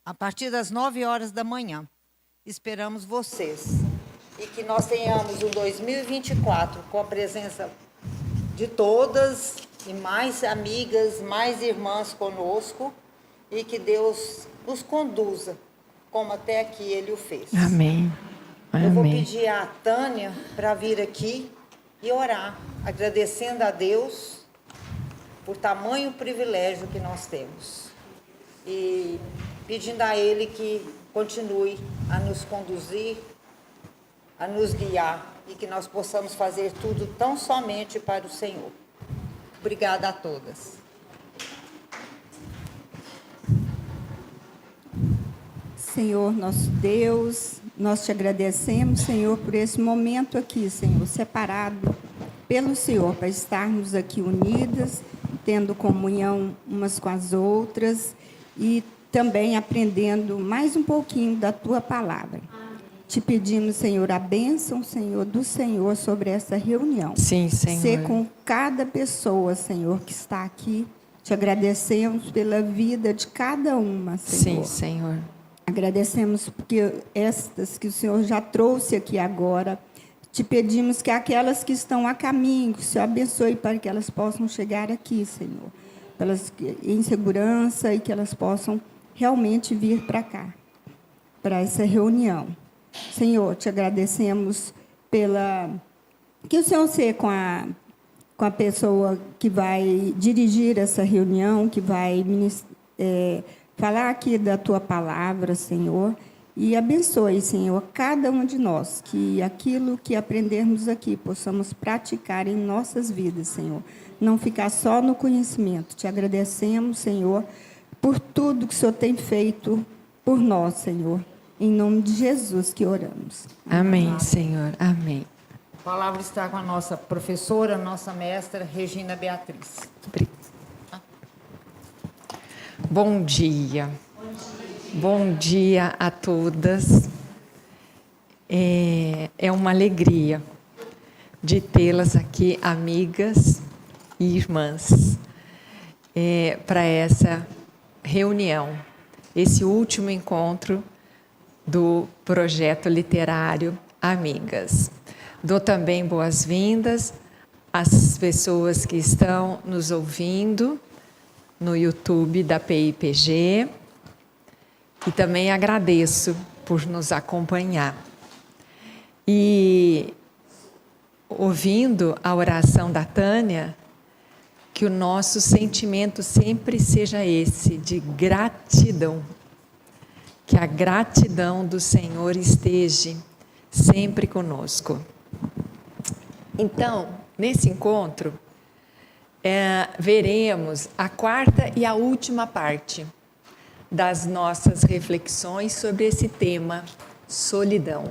a partir das 9 horas da manhã. Esperamos vocês. E que nós tenhamos um 2024 com a presença de todas e mais amigas, mais irmãs conosco, e que Deus nos conduza como até aqui Ele o fez. Amém. Eu vou Amém. pedir à Tânia para vir aqui e orar, agradecendo a Deus por tamanho privilégio que nós temos. E pedindo a Ele que continue a nos conduzir, a nos guiar, e que nós possamos fazer tudo tão somente para o Senhor. Obrigada a todas. Senhor, nosso Deus, nós te agradecemos, Senhor, por esse momento aqui, Senhor, separado pelo Senhor, para estarmos aqui unidas, tendo comunhão umas com as outras e também aprendendo mais um pouquinho da Tua palavra. Te pedimos, Senhor, a bênção, Senhor, do Senhor sobre essa reunião. Sim, Senhor. Ser com cada pessoa, Senhor, que está aqui. Te agradecemos pela vida de cada uma, Senhor. Sim, Senhor. Agradecemos porque estas que o Senhor já trouxe aqui agora, te pedimos que aquelas que estão a caminho, que o Senhor abençoe para que elas possam chegar aqui, Senhor, em segurança, e que elas possam realmente vir para cá, para essa reunião. Senhor, te agradecemos que o Senhor seja com a pessoa que vai dirigir essa reunião, que vai falar aqui da Tua palavra, Senhor, e abençoe, Senhor, cada um de nós, que aquilo que aprendermos aqui possamos praticar em nossas vidas, Senhor. Não ficar só no conhecimento. Te agradecemos, Senhor, por tudo que o Senhor tem feito por nós, Senhor. Em nome de Jesus que oramos. Amém, Senhor. Amém. A palavra está com a nossa professora, nossa mestra, Regina Beatriz. Bom dia. Bom dia a todas. É uma alegria de tê-las aqui, amigas e irmãs, para essa reunião, esse último encontro do projeto literário Amigas. Dou também boas-vindas às pessoas que estão nos ouvindo no YouTube da PIPG, e também agradeço por nos acompanhar. E, ouvindo a oração da Tânia, que o nosso sentimento sempre seja esse, de gratidão. Que a gratidão do Senhor esteja sempre conosco. Então, nesse encontro, veremos a quarta e a última parte das nossas reflexões sobre esse tema, solidão.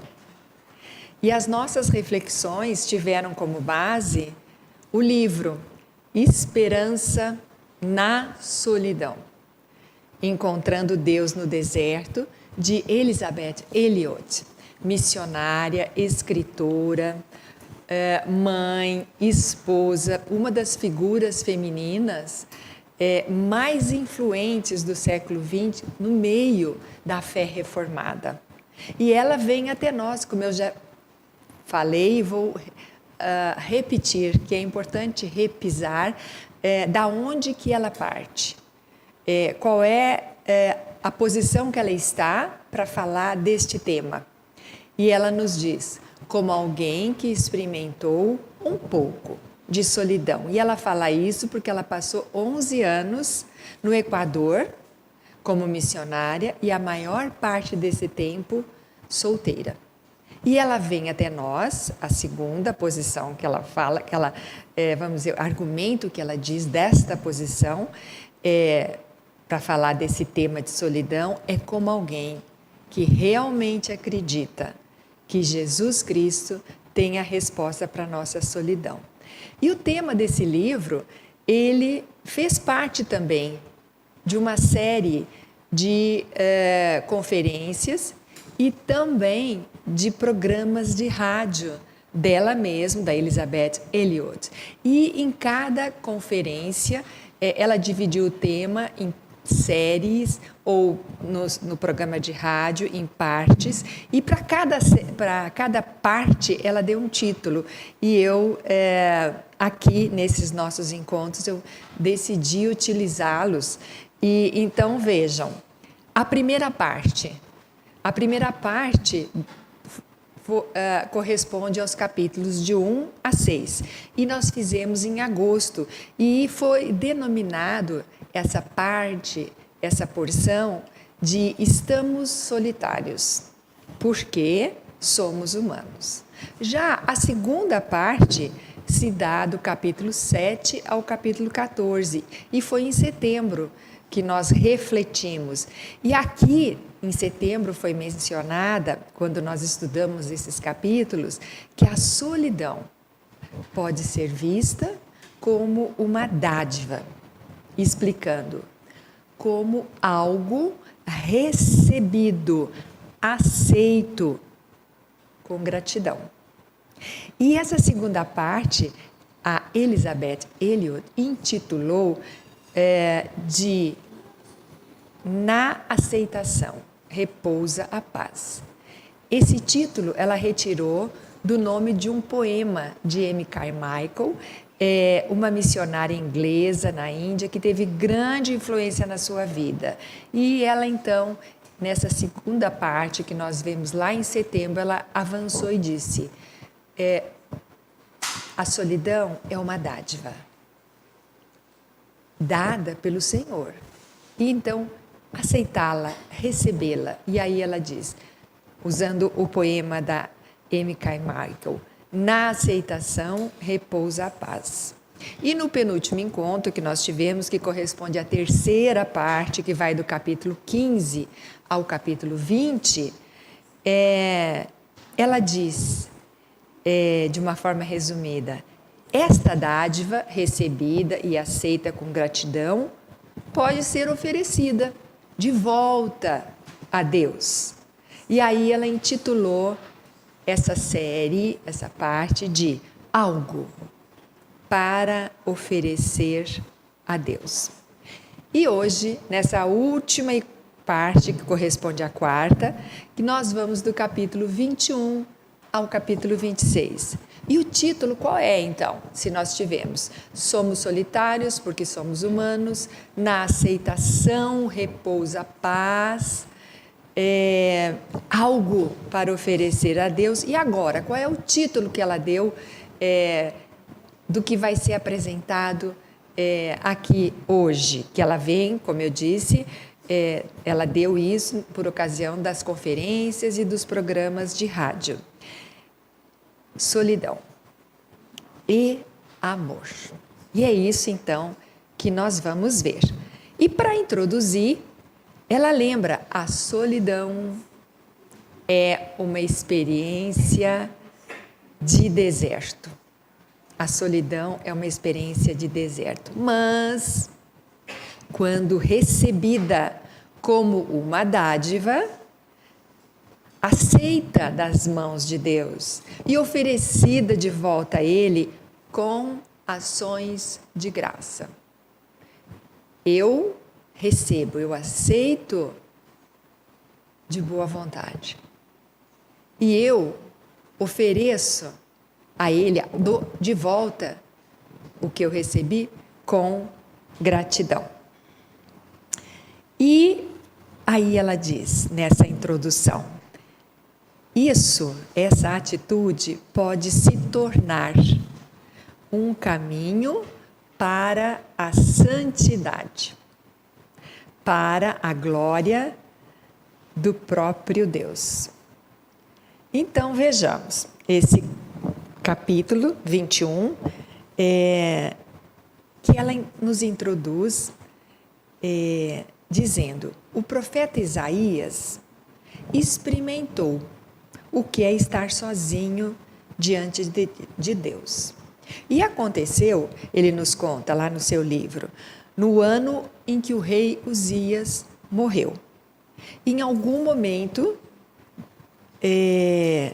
E as nossas reflexões tiveram como base o livro Esperança na Solidão, Encontrando Deus no Deserto, de Elisabeth Elliot, missionária, escritora, mãe, esposa, uma das figuras femininas mais influentes do século XX no meio da fé reformada. E ela vem até nós, como eu já falei e vou repetir, que é importante repisar da onde que ela parte, qual é a posição que ela está para falar deste tema. E ela nos diz, como alguém que experimentou um pouco de solidão. E ela fala isso porque ela passou 11 anos no Equador como missionária e a maior parte desse tempo solteira. E ela vem até nós, a segunda posição que ela fala, que ela, vamos dizer, o argumento que ela diz desta posição, para falar desse tema de solidão, é como alguém que realmente acredita que Jesus Cristo tem a resposta para a nossa solidão. E o tema desse livro, ele fez parte também de uma série de conferências e também de programas de rádio dela mesma, da Elisabeth Elliot. E em cada conferência, ela dividiu o tema em séries ou no programa de rádio, em partes, e para cada parte ela deu um título. E eu, aqui nesses nossos encontros, eu decidi utilizá-los. E então vejam, a primeira parte corresponde aos capítulos de 1 a 6. E nós fizemos em agosto. E foi denominado essa parte, essa porção, de estamos solitários, porque somos humanos. Já a segunda parte se dá do capítulo 7 ao capítulo 14. E foi em setembro que nós refletimos. E aqui, em setembro, foi mencionada, quando nós estudamos esses capítulos, que a solidão pode ser vista como uma dádiva, explicando como algo recebido, aceito com gratidão. E essa segunda parte, a Elizabeth Elliot intitulou de Na Aceitação repousa a paz. Esse título ela retirou do nome de um poema de Amy Carmichael, uma missionária inglesa na Índia que teve grande influência na sua vida. E ela, então, nessa segunda parte que nós vemos lá em setembro, ela avançou e disse: a solidão é uma dádiva dada pelo Senhor. E então, aceitá-la, recebê-la. E aí ela diz, usando o poema da Amy Carmichael, na aceitação repousa a paz. E no penúltimo encontro que nós tivemos, que corresponde à terceira parte, que vai do capítulo 15 ao capítulo 20, ela diz, de uma forma resumida, esta dádiva recebida e aceita com gratidão pode ser oferecida de volta a Deus. E aí ela intitulou essa série, essa parte de Algo para oferecer a Deus. E hoje, nessa última parte, que corresponde à quarta, que nós vamos do capítulo 21 ao capítulo 26. E o título qual é, então? Se nós tivemos somos solitários porque somos humanos, na aceitação repousa a paz, algo para oferecer a Deus. E agora, qual é o título que ela deu do que vai ser apresentado aqui hoje? Que ela vem, como eu disse, ela deu isso por ocasião das conferências e dos programas de rádio. Solidão e amor. E é isso, então, que nós vamos ver. E para introduzir, ela lembra, a solidão é uma experiência de deserto. A solidão é uma experiência de deserto, mas quando recebida como uma dádiva, aceita das mãos de Deus e oferecida de volta a Ele com ações de graça. Eu recebo, eu aceito de boa vontade. E eu ofereço a Ele, dou de volta o que eu recebi com gratidão. E aí ela diz, nessa introdução, essa atitude pode se tornar um caminho para a santidade, para a glória do próprio Deus. Então, vejamos, esse capítulo 21, que ela nos introduz dizendo, o profeta Isaías experimentou o que é estar sozinho diante de Deus. E aconteceu, ele nos conta lá no seu livro, no ano em que o rei Uzias morreu. Em algum momento,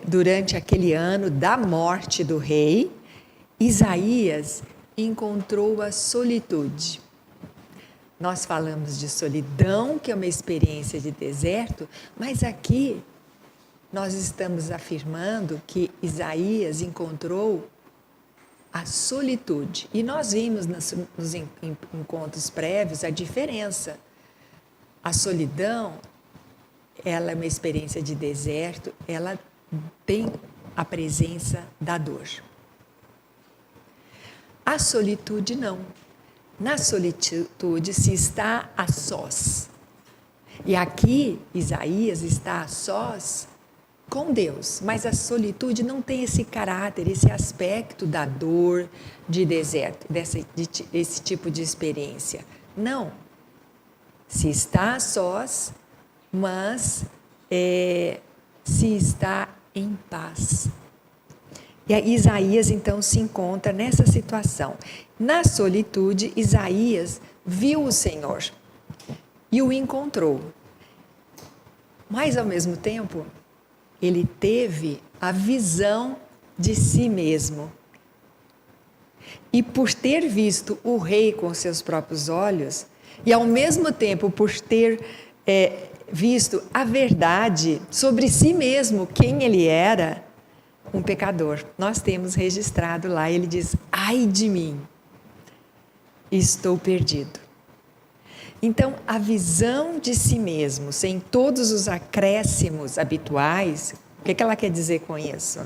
durante aquele ano da morte do rei, Isaías encontrou a solitude. nós falamos de solidão, que é uma experiência de deserto, mas aqui nós estamos afirmando que Isaías encontrou a solitude. E nós vimos nos encontros prévios a diferença. A solidão, ela é uma experiência de deserto, ela tem a presença da dor. A solitude não. Na solitude se está a sós. E aqui Isaías está a sós com Deus, mas a solitude não tem esse caráter, esse aspecto da dor, de deserto, desse tipo de experiência. Não. Se está a sós, mas se está em paz. E aí Isaías então se encontra nessa situação. Na solitude, Isaías viu o Senhor e o encontrou. Mas ao mesmo tempo, ele teve a visão de si mesmo. E por ter visto o rei com seus próprios olhos, e ao mesmo tempo por ter visto a verdade sobre si mesmo, quem ele era, um pecador. Nós temos registrado lá, ele diz, ai de mim, estou perdido. Então, a visão de si mesmo, sem todos os acréscimos habituais, o que ela quer dizer com isso?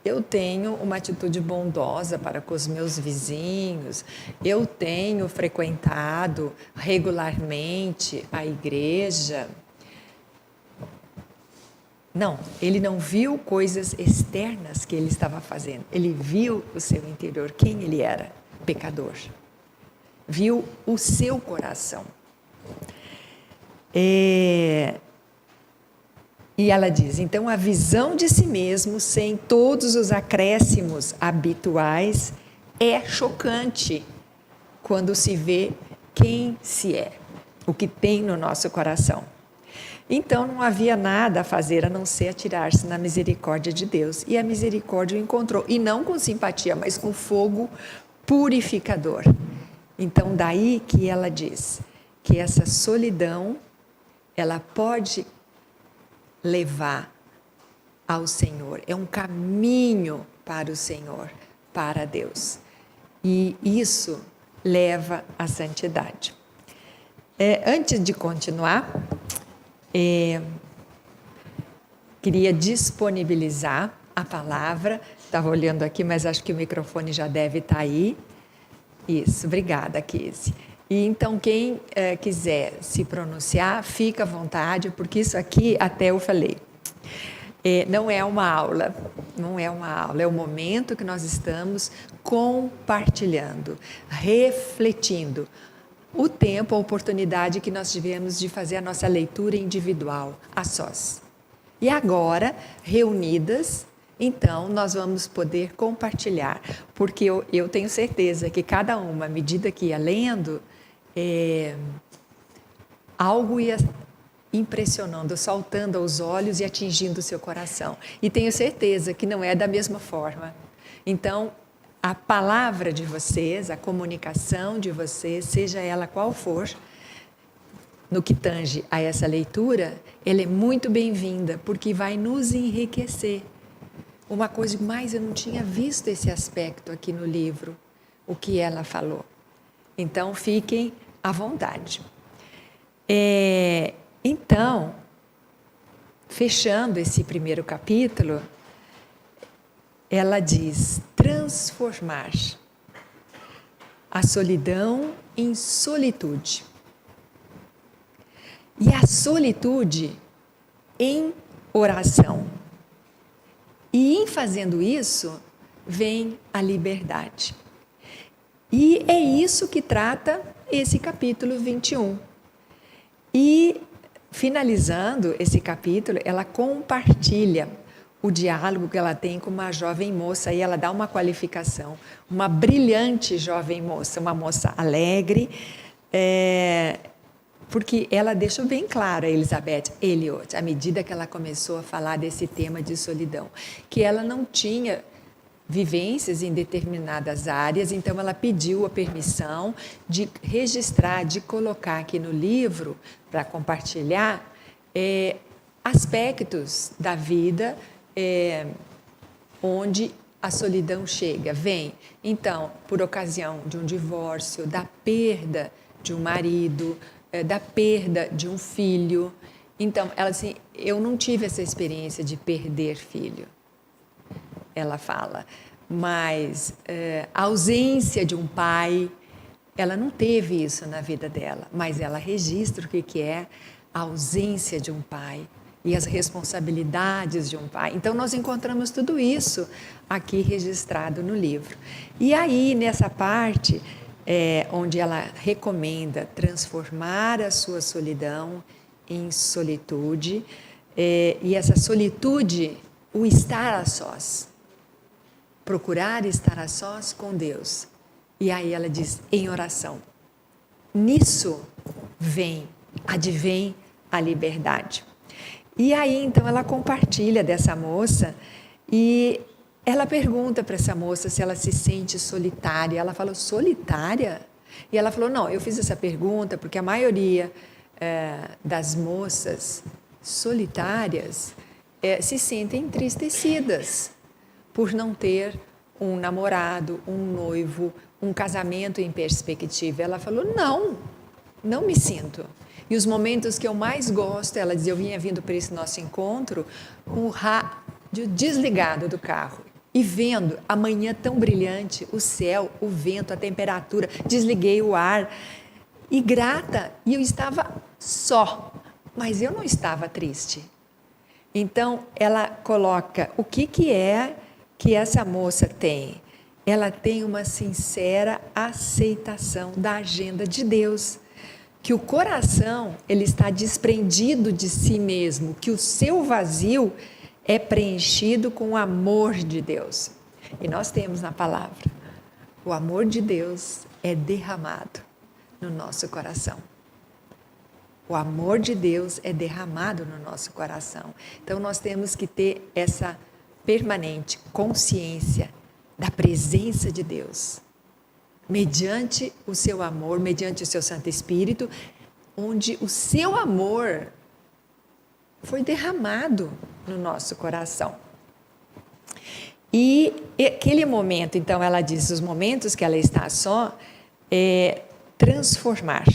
Eu tenho uma atitude bondosa para com os meus vizinhos, eu tenho frequentado regularmente a igreja. Não, ele não viu coisas externas que ele estava fazendo, ele viu o seu interior, quem ele era, pecador. Viu o seu coração. E ela diz, então a visão de si mesmo, sem todos os acréscimos habituais, é chocante quando se vê quem se é, o que tem no nosso coração. Então não havia nada a fazer a não ser atirar-se na misericórdia de Deus. E a misericórdia o encontrou, e não com simpatia, mas com fogo purificador. Então daí que ela diz que essa solidão, ela pode levar ao Senhor. É um caminho para o Senhor, para Deus. E isso leva à santidade. Antes de continuar, queria disponibilizar a palavra. Estava olhando aqui, mas acho que o microfone já deve estar aí. Isso, obrigada, Kise. E então, quem quiser se pronunciar, fica à vontade, porque isso aqui, até eu falei, não é uma aula, não é uma aula, é o momento que nós estamos compartilhando, refletindo o tempo, a oportunidade que nós tivemos de fazer a nossa leitura individual, a sós. E agora, reunidas, então, nós vamos poder compartilhar, porque eu tenho certeza que cada uma, à medida que ia lendo, algo ia impressionando, saltando aos olhos e atingindo o seu coração. E tenho certeza que não é da mesma forma. Então, a palavra de vocês, a comunicação de vocês, seja ela qual for, no que tange a essa leitura, ela é muito bem-vinda, porque vai nos enriquecer. Uma coisa mais, eu não tinha visto esse aspecto aqui no livro, o que ela falou. Então, fiquem à vontade. Então, fechando esse primeiro capítulo, ela diz, transformar a solidão em solitude. E a solitude em oração. E em fazendo isso, vem a liberdade. E é isso que trata esse capítulo 21. E, finalizando esse capítulo, ela compartilha o diálogo que ela tem com uma jovem moça, e ela dá uma qualificação, uma brilhante jovem moça, uma moça alegre, porque ela deixou bem claro a Elizabeth Elliot, à medida que ela começou a falar desse tema de solidão, que ela não tinha vivências em determinadas áreas, então ela pediu a permissão de registrar, de colocar aqui no livro, para compartilhar, aspectos da vida onde a solidão chega, vem. Então, por ocasião de um divórcio, da perda de um marido, da perda de um filho. Então, ela assim, eu não tive essa experiência de perder filho, ela fala, mas a ausência de um pai, ela não teve isso na vida dela, mas ela registra o que é a ausência de um pai e as responsabilidades de um pai. Então, nós encontramos tudo isso aqui registrado no livro. E aí, nessa parte, onde ela recomenda transformar a sua solidão em solitude, e essa solitude, o estar a sós, procurar estar a sós com Deus. E aí ela diz, em oração. Nisso advém a liberdade. E aí, então, ela compartilha dessa moça e ela pergunta para essa moça se ela se sente solitária. Ela falou, solitária? E ela falou, não, eu fiz essa pergunta porque a maioria das moças solitárias se sentem entristecidas por não ter um namorado, um noivo, um casamento em perspectiva. Ela falou, não me sinto. E os momentos que eu mais gosto, ela diz, eu vinha vindo para esse nosso encontro com o rádio desligado do carro e vendo a manhã tão brilhante, o céu, o vento, a temperatura, desliguei o ar e grata, e eu estava só, mas eu não estava triste. Então, ela coloca o que é que essa moça tem. Ela tem uma sincera aceitação da agenda de Deus, que o coração ele está desprendido de si mesmo, que o seu vazio é preenchido com o amor de Deus. E nós temos na palavra, o amor de Deus é derramado no nosso coração. O amor de Deus é derramado no nosso coração. Então, nós temos que ter essa permanente consciência da presença de Deus, mediante o seu amor, mediante o seu Santo Espírito, onde o seu amor foi derramado no nosso coração. E aquele momento, então, ela diz, os momentos que ela está só, transformar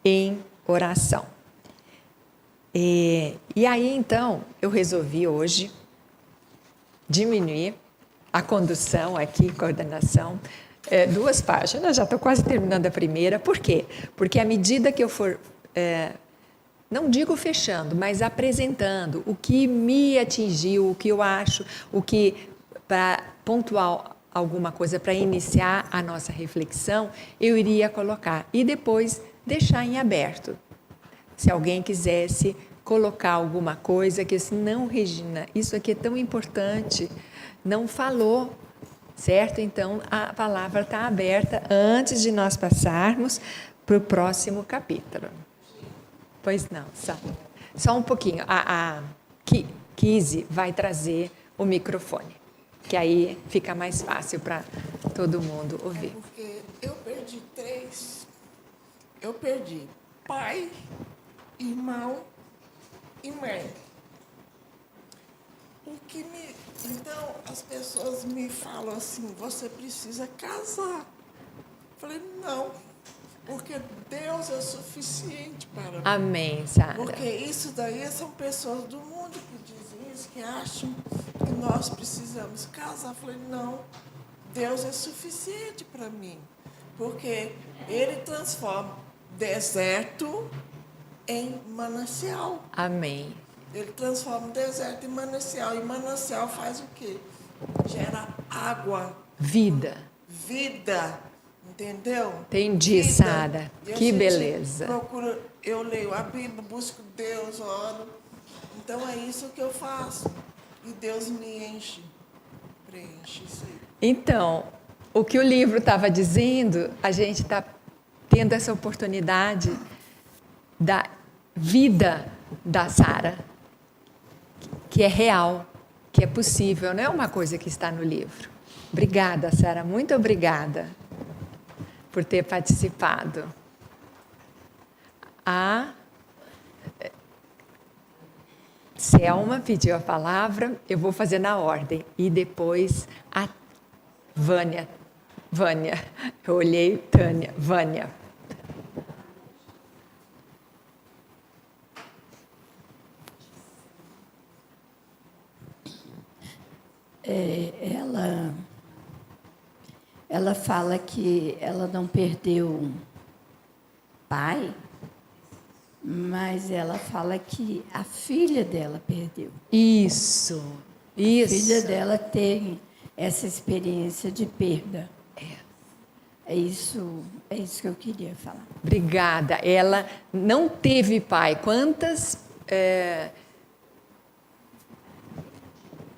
em oração. E aí, então, eu resolvi hoje diminuir a condução aqui, coordenação, 2 páginas, já estou quase terminando a primeira. Por quê? Porque à medida que eu for, não digo fechando, mas apresentando o que me atingiu, o que eu acho, o que, para pontuar alguma coisa, para iniciar a nossa reflexão, eu iria colocar e depois deixar em aberto. Se alguém quisesse colocar alguma coisa que assim, não, Regina, isso aqui é tão importante, não falou, certo? Então, a palavra está aberta antes de nós passarmos para o próximo capítulo. Pois não, só um pouquinho. A Kizzy vai trazer o microfone, que aí fica mais fácil para todo mundo ouvir. Porque eu perdi 3. Eu perdi pai, irmão e mãe. Então, as pessoas me falam assim, você precisa casar. Eu falei, não, porque Deus é suficiente para mim. Amém, Sara. Porque isso daí são pessoas do mundo que dizem isso, que acham que nós precisamos casar. Eu falei, não, Deus é suficiente para mim. Porque Ele transforma deserto em manancial. Amém. Ele transforma o deserto em manancial. E manancial faz o quê? Gera água. Vida. Vida. Entendeu? Entendi, Vida. Sara. Que beleza. Eu leio a Bíblia, busco Deus, oro. Então é isso que eu faço. E Deus me enche. Preenche isso aí. Então, o que o livro estava dizendo, a gente está tendo essa oportunidade da vida da Sara, que é real, que é possível, não é uma coisa que está no livro. Obrigada, Sara, muito obrigada por ter participado. A Selma pediu a palavra, eu vou fazer na ordem, e depois a Vânia, eu olhei, Tânia, Vânia. Ela fala que ela não perdeu um pai, mas ela fala que a filha dela perdeu. Isso. A filha dela tem essa experiência de perda. É isso que eu queria falar. Obrigada. Ela não teve pai. Quantas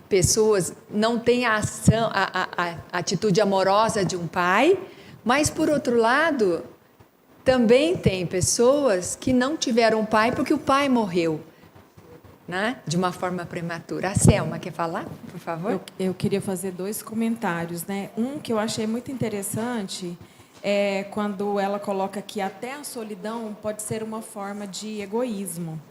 pessoas não têm a ação, a atitude amorosa de um pai, mas, por outro lado, também tem pessoas que não tiveram pai porque o pai morreu, né? De uma forma prematura. A Selma quer falar, por favor? Eu queria fazer 2 comentários, né? Um que eu achei muito interessante é quando ela coloca que até a solidão pode ser uma forma de egoísmo.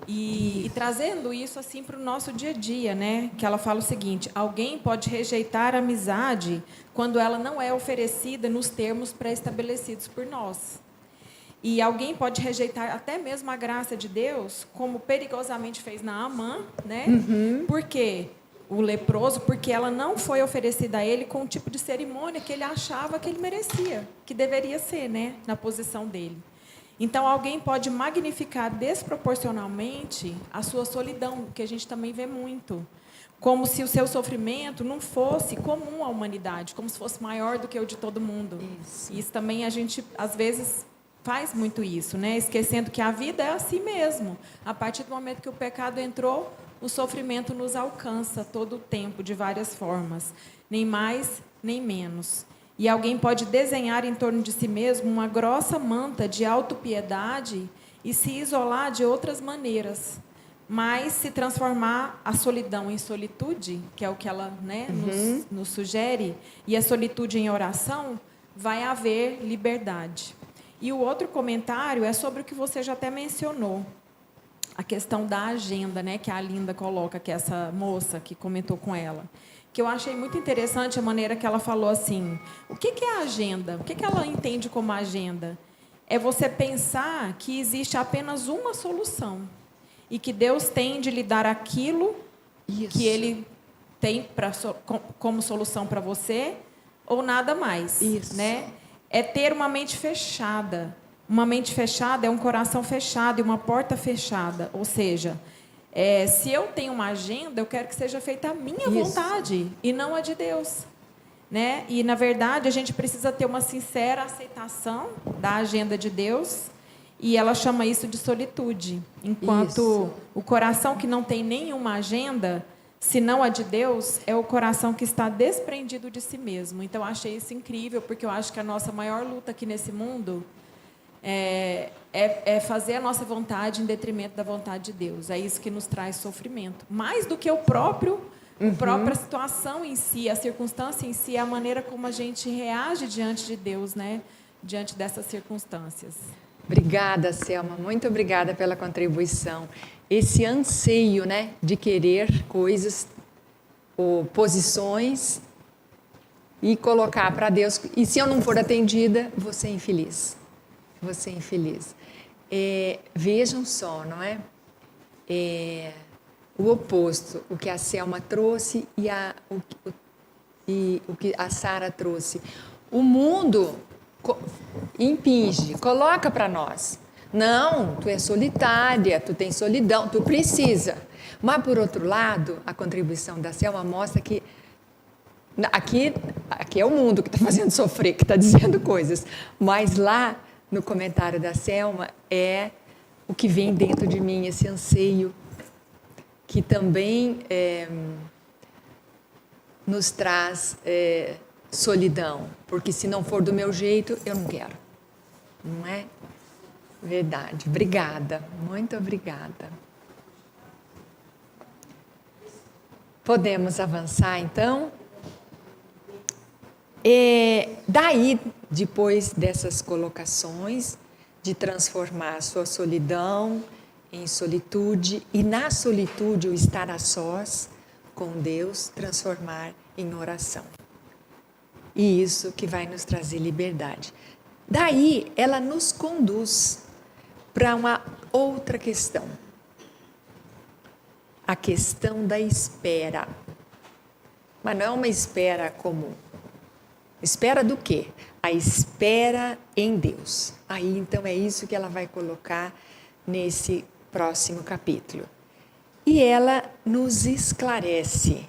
E trazendo isso assim para o nosso dia a dia, né? Que ela fala o seguinte: alguém pode rejeitar a amizade quando ela não é oferecida nos termos pré-estabelecidos por nós. E alguém pode rejeitar até mesmo a graça de Deus, como perigosamente fez Naamã, né? Por quê? O leproso, porque ela não foi oferecida a ele com o tipo de cerimônia que ele achava que ele merecia, que deveria ser, né? Na posição dele. Então, alguém pode magnificar desproporcionalmente a sua solidão, que a gente também vê muito. Como se o seu sofrimento não fosse comum à humanidade, como se fosse maior do que o de todo mundo. Isso também a gente, às vezes, faz muito isso, né? Esquecendo que a vida é assim mesmo. A partir do momento que o pecado entrou, o sofrimento nos alcança todo o tempo, de várias formas. Nem mais, nem menos. E alguém pode desenhar em torno de si mesmo uma grossa manta de autopiedade e se isolar de outras maneiras. Mas se transformar a solidão em solitude, que é o que ela, né, nos sugere, e a solitude em oração, vai haver liberdade. E o outro comentário é sobre o que você já até mencionou, a questão da agenda, né, que a Linda coloca, que é essa moça que comentou com ela. Que eu achei muito interessante a maneira que ela falou assim, o que é a agenda? O que ela entende como agenda? É você pensar que existe apenas uma solução e que Deus tem de lhe dar aquilo que Ele tem como solução para você ou nada mais. Né? É ter uma mente fechada. Uma mente fechada é um coração fechado e uma porta fechada. Ou seja, se eu tenho uma agenda, eu quero que seja feita a minha vontade e não a de Deus. Né? E, na verdade, a gente precisa ter uma sincera aceitação da agenda de Deus, e ela chama isso de solitude. Enquanto o coração que não tem nenhuma agenda, senão a de Deus, é o coração que está desprendido de si mesmo. Então, eu achei isso incrível, porque eu acho que a nossa maior luta aqui nesse mundo é fazer a nossa vontade em detrimento da vontade de Deus. É isso que nos traz sofrimento. Mais do que a própria situação em si, a circunstância em si, é a maneira como a gente reage diante de Deus, né? Diante dessas circunstâncias. Obrigada, Selma. Muito obrigada pela contribuição. Esse anseio, né, de querer coisas ou posições e colocar para Deus. E se eu não for atendida, vou ser infeliz. Vou ser infeliz. Vejam só, não é? O oposto, o que a Selma trouxe e o que a Sara trouxe. O mundo impinge, coloca para nós. Não, tu é solitária, tu tem solidão, tu precisa. Mas, por outro lado, a contribuição da Selma mostra que aqui é o mundo que está fazendo sofrer, que está dizendo coisas. Mas lá, no comentário da Selma, é o que vem dentro de mim, esse anseio, que também nos traz solidão. Porque se não for do meu jeito, eu não quero. Não é? Verdade. Obrigada. Muito obrigada. Podemos avançar, então? Daí, depois dessas colocações, de transformar a sua solidão em solitude, e na solitude o estar a sós com Deus, transformar em oração. E isso que vai nos trazer liberdade. Daí, ela nos conduz para uma outra questão. A questão da espera. Mas não é uma espera comum. Espera do quê? A espera em Deus. Aí, então, é isso que ela vai colocar nesse próximo capítulo. E ela nos esclarece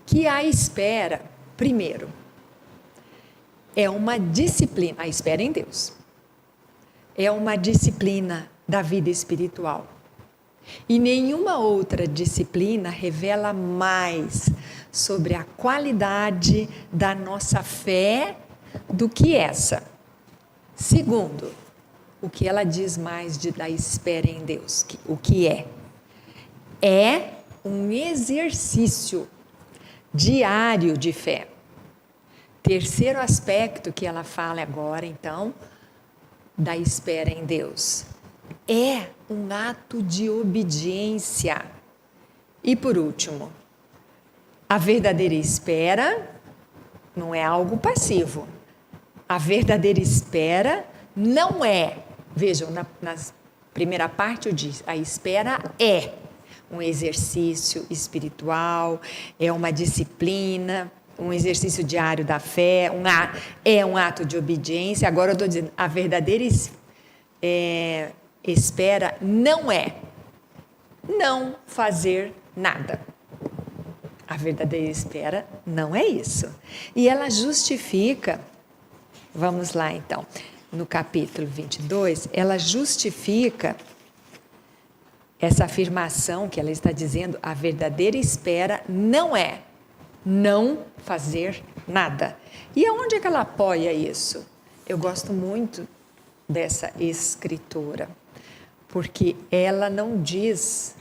que a espera, primeiro, é uma disciplina, a espera em Deus, é uma disciplina da vida espiritual. E nenhuma outra disciplina revela mais sobre a qualidade da nossa fé do que essa. Segundo, o que ela diz mais da espera em Deus, o que é? É um exercício diário de fé. Terceiro aspecto que ela fala agora, então, da espera em Deus, é um ato de obediência. E por último, a verdadeira espera não é algo passivo. A verdadeira espera não é, vejam, na primeira parte eu disse, a espera é um exercício espiritual, é uma disciplina, um exercício diário da fé, é um ato de obediência. Agora eu estou dizendo, a verdadeira espera não é não fazer nada. A verdadeira espera não é isso. E ela justifica, vamos lá então, no capítulo 22, ela justifica essa afirmação que ela está dizendo, a verdadeira espera não é não fazer nada. E aonde é que ela apoia isso? Eu gosto muito dessa escritora, porque ela não diz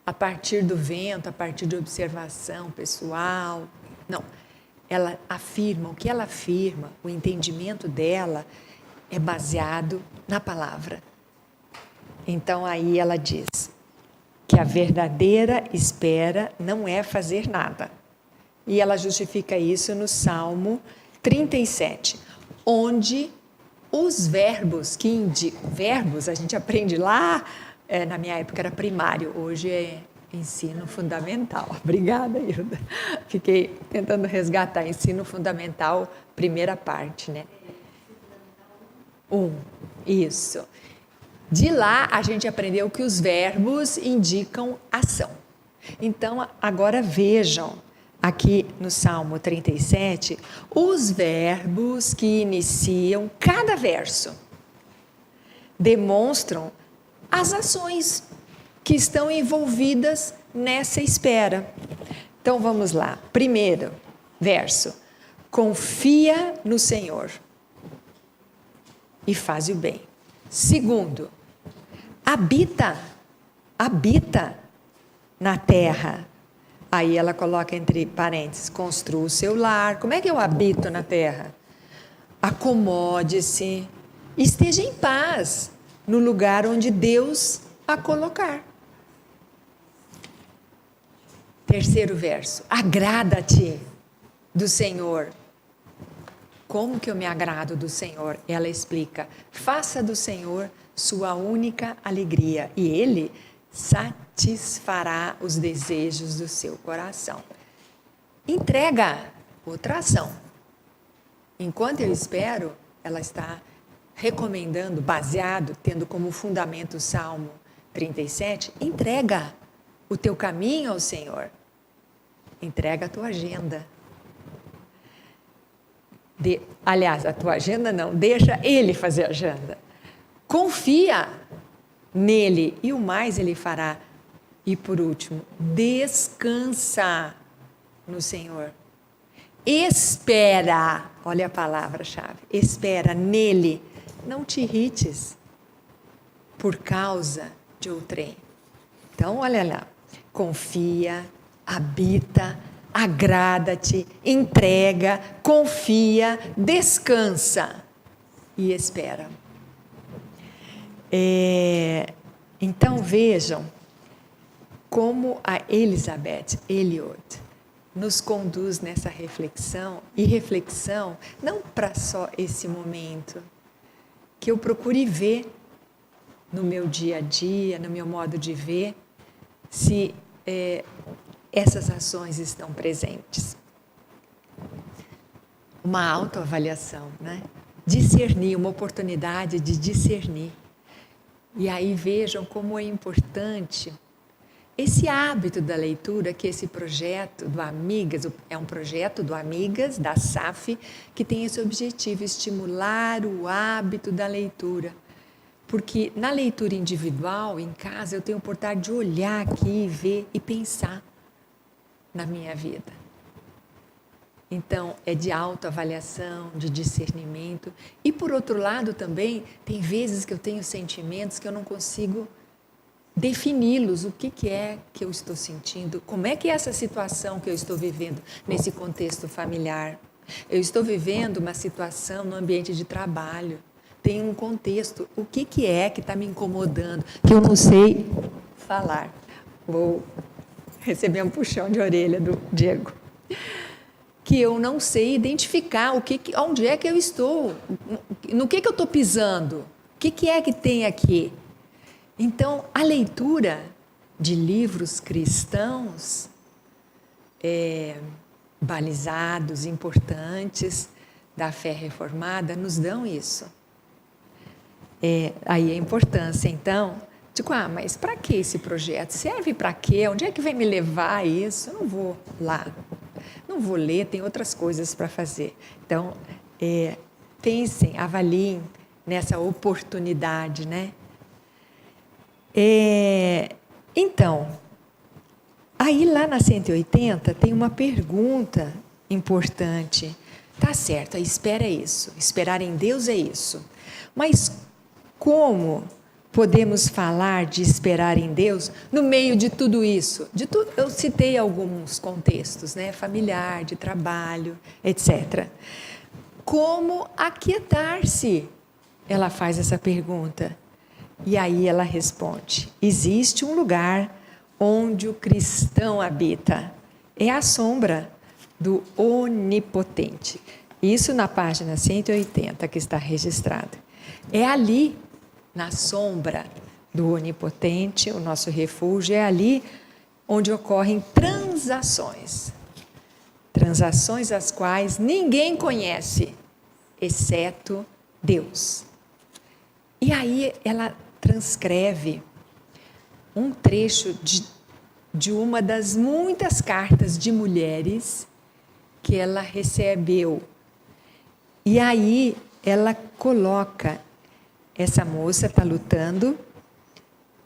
a partir do vento, a partir de observação pessoal, não. Ela afirma, o que ela afirma, o entendimento dela é baseado na palavra. Então aí ela diz que a verdadeira espera não é fazer nada. E ela justifica isso no Salmo 37, onde os verbos que indicam, verbos a gente aprende lá, na minha época era primário, hoje é ensino fundamental. Obrigada, Hilda. Fiquei tentando resgatar ensino fundamental, primeira parte, né? 1, isso. De lá a gente aprendeu que os verbos indicam ação. Então, agora vejam aqui no Salmo 37, os verbos que iniciam cada verso demonstram as ações que estão envolvidas nessa espera. Então, vamos lá. Primeiro verso. Confia no Senhor e faz o bem. Segundo, habita na terra. Aí ela coloca entre parênteses, construa o seu lar. Como é que eu habito na terra? Acomode-se, esteja em paz no lugar onde Deus a colocar. Terceiro verso, agrada-te do Senhor. Como que eu me agrado do Senhor? Ela explica, faça do Senhor sua única alegria e Ele satisfará os desejos do seu coração. Entrega outra ação. Enquanto eu espero, ela está recomendando, baseado, tendo como fundamento o Salmo 37, entrega o teu caminho ao Senhor. Entrega a tua agenda. Aliás, a tua agenda não, deixa Ele fazer a agenda. Confia nele e o mais Ele fará. E por último, descansa no Senhor. Espera, olha a palavra-chave, espera nele. Não te irrites por causa de outrem. Então, olha lá, confia, habita, agrada-te, entrega, confia, descansa e espera. Então vejam como a Elizabeth Elliot nos conduz nessa reflexão, e reflexão não para só esse momento, que eu procure ver no meu dia a dia, no meu modo de ver, se essas ações estão presentes. Uma autoavaliação, né? Discernir, uma oportunidade de discernir. E aí vejam como é importante esse hábito da leitura, que esse projeto do Amigas, é um projeto do Amigas, da SAF, que tem esse objetivo, estimular o hábito da leitura. Porque na leitura individual, em casa, eu tenho a oportunidade de olhar aqui, ver e pensar na minha vida. Então, é de autoavaliação, de discernimento. E, por outro lado, também, tem vezes que eu tenho sentimentos que eu não consigo defini-los, o que é que eu estou sentindo, como é que é essa situação que eu estou vivendo nesse contexto familiar. Eu estou vivendo uma situação no ambiente de trabalho, tem um contexto, o que é que está me incomodando, que eu não sei falar. Vou receber um puxão de orelha do Diego. Que eu não sei identificar onde é que eu estou, no que eu estou pisando, o que é que tem aqui. Então, a leitura de livros cristãos balizados, importantes, da fé reformada, nos dão isso. Aí a importância, então, digo, mas para que esse projeto? Serve para quê? Onde é que vai me levar isso? Eu não vou lá, não vou ler, tem outras coisas para fazer. Então, pensem, avaliem nessa oportunidade, né? Então, aí lá na 180 tem uma pergunta importante. Tá certo, a espera é isso, esperar em Deus é isso. Mas como podemos falar de esperar em Deus no meio de tudo isso? Eu citei alguns contextos, né? Familiar, de trabalho, etc. Como aquietar-se? Ela faz essa pergunta. E aí ela responde: existe um lugar onde o cristão habita. É a sombra do Onipotente. Isso na página 180 que está registrado. É ali, na sombra do Onipotente, o nosso refúgio, é ali onde ocorrem transações. Transações as quais ninguém conhece, exceto Deus. E aí ela transcreve um trecho de uma das muitas cartas de mulheres que ela recebeu. E aí ela coloca, essa moça está lutando,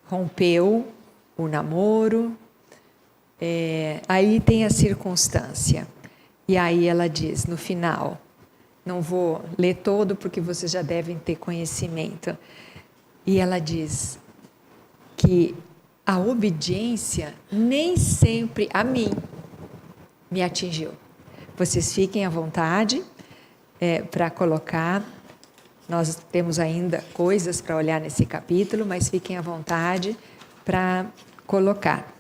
rompeu o namoro, aí tem a circunstância. E aí ela diz, no final, não vou ler todo porque vocês já devem ter conhecimento, e ela diz que a obediência nem sempre a mim me atingiu. Vocês fiquem à vontade para colocar, nós temos ainda coisas para olhar nesse capítulo, mas fiquem à vontade para colocar.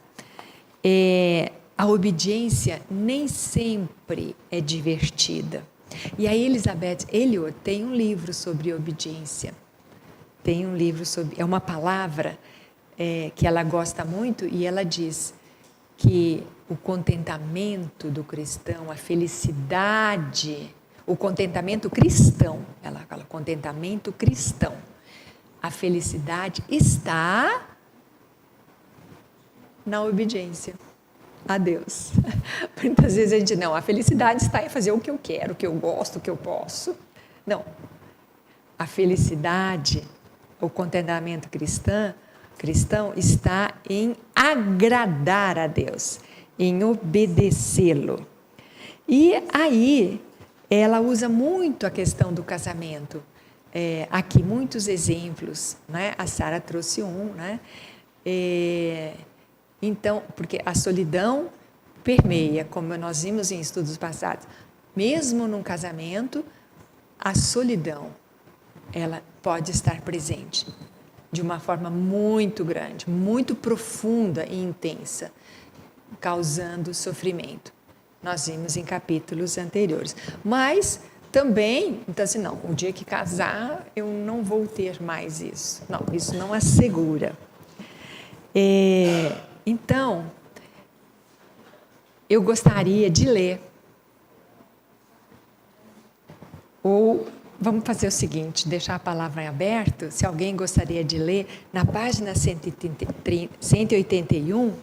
A obediência nem sempre é divertida. E a Elizabeth Elliot tem um livro sobre obediência. Tem um livro sobre... É uma palavra que ela gosta muito, e ela diz que o contentamento do cristão, a felicidade, o contentamento cristão, ela fala contentamento cristão, a felicidade está na obediência a Deus. Muitas vezes a gente, não, a felicidade está em fazer o que eu quero, o que eu gosto, o que eu posso. Não. A felicidade, o contentamento cristão está em agradar a Deus, em obedecê-lo. E aí, ela usa muito a questão do casamento. Aqui, muitos exemplos, né? A Sara trouxe um, né? Então, porque a solidão permeia, como nós vimos em estudos passados, mesmo num casamento, a solidão, ela pode estar presente de uma forma muito grande, muito profunda e intensa, causando sofrimento. Nós vimos em capítulos anteriores. Mas também, então assim, não, o dia que casar, eu não vou ter mais isso. Não, isso não assegura. Então, eu gostaria de ler, ou vamos fazer o seguinte, deixar a palavra em aberto, se alguém gostaria de ler, na página 181,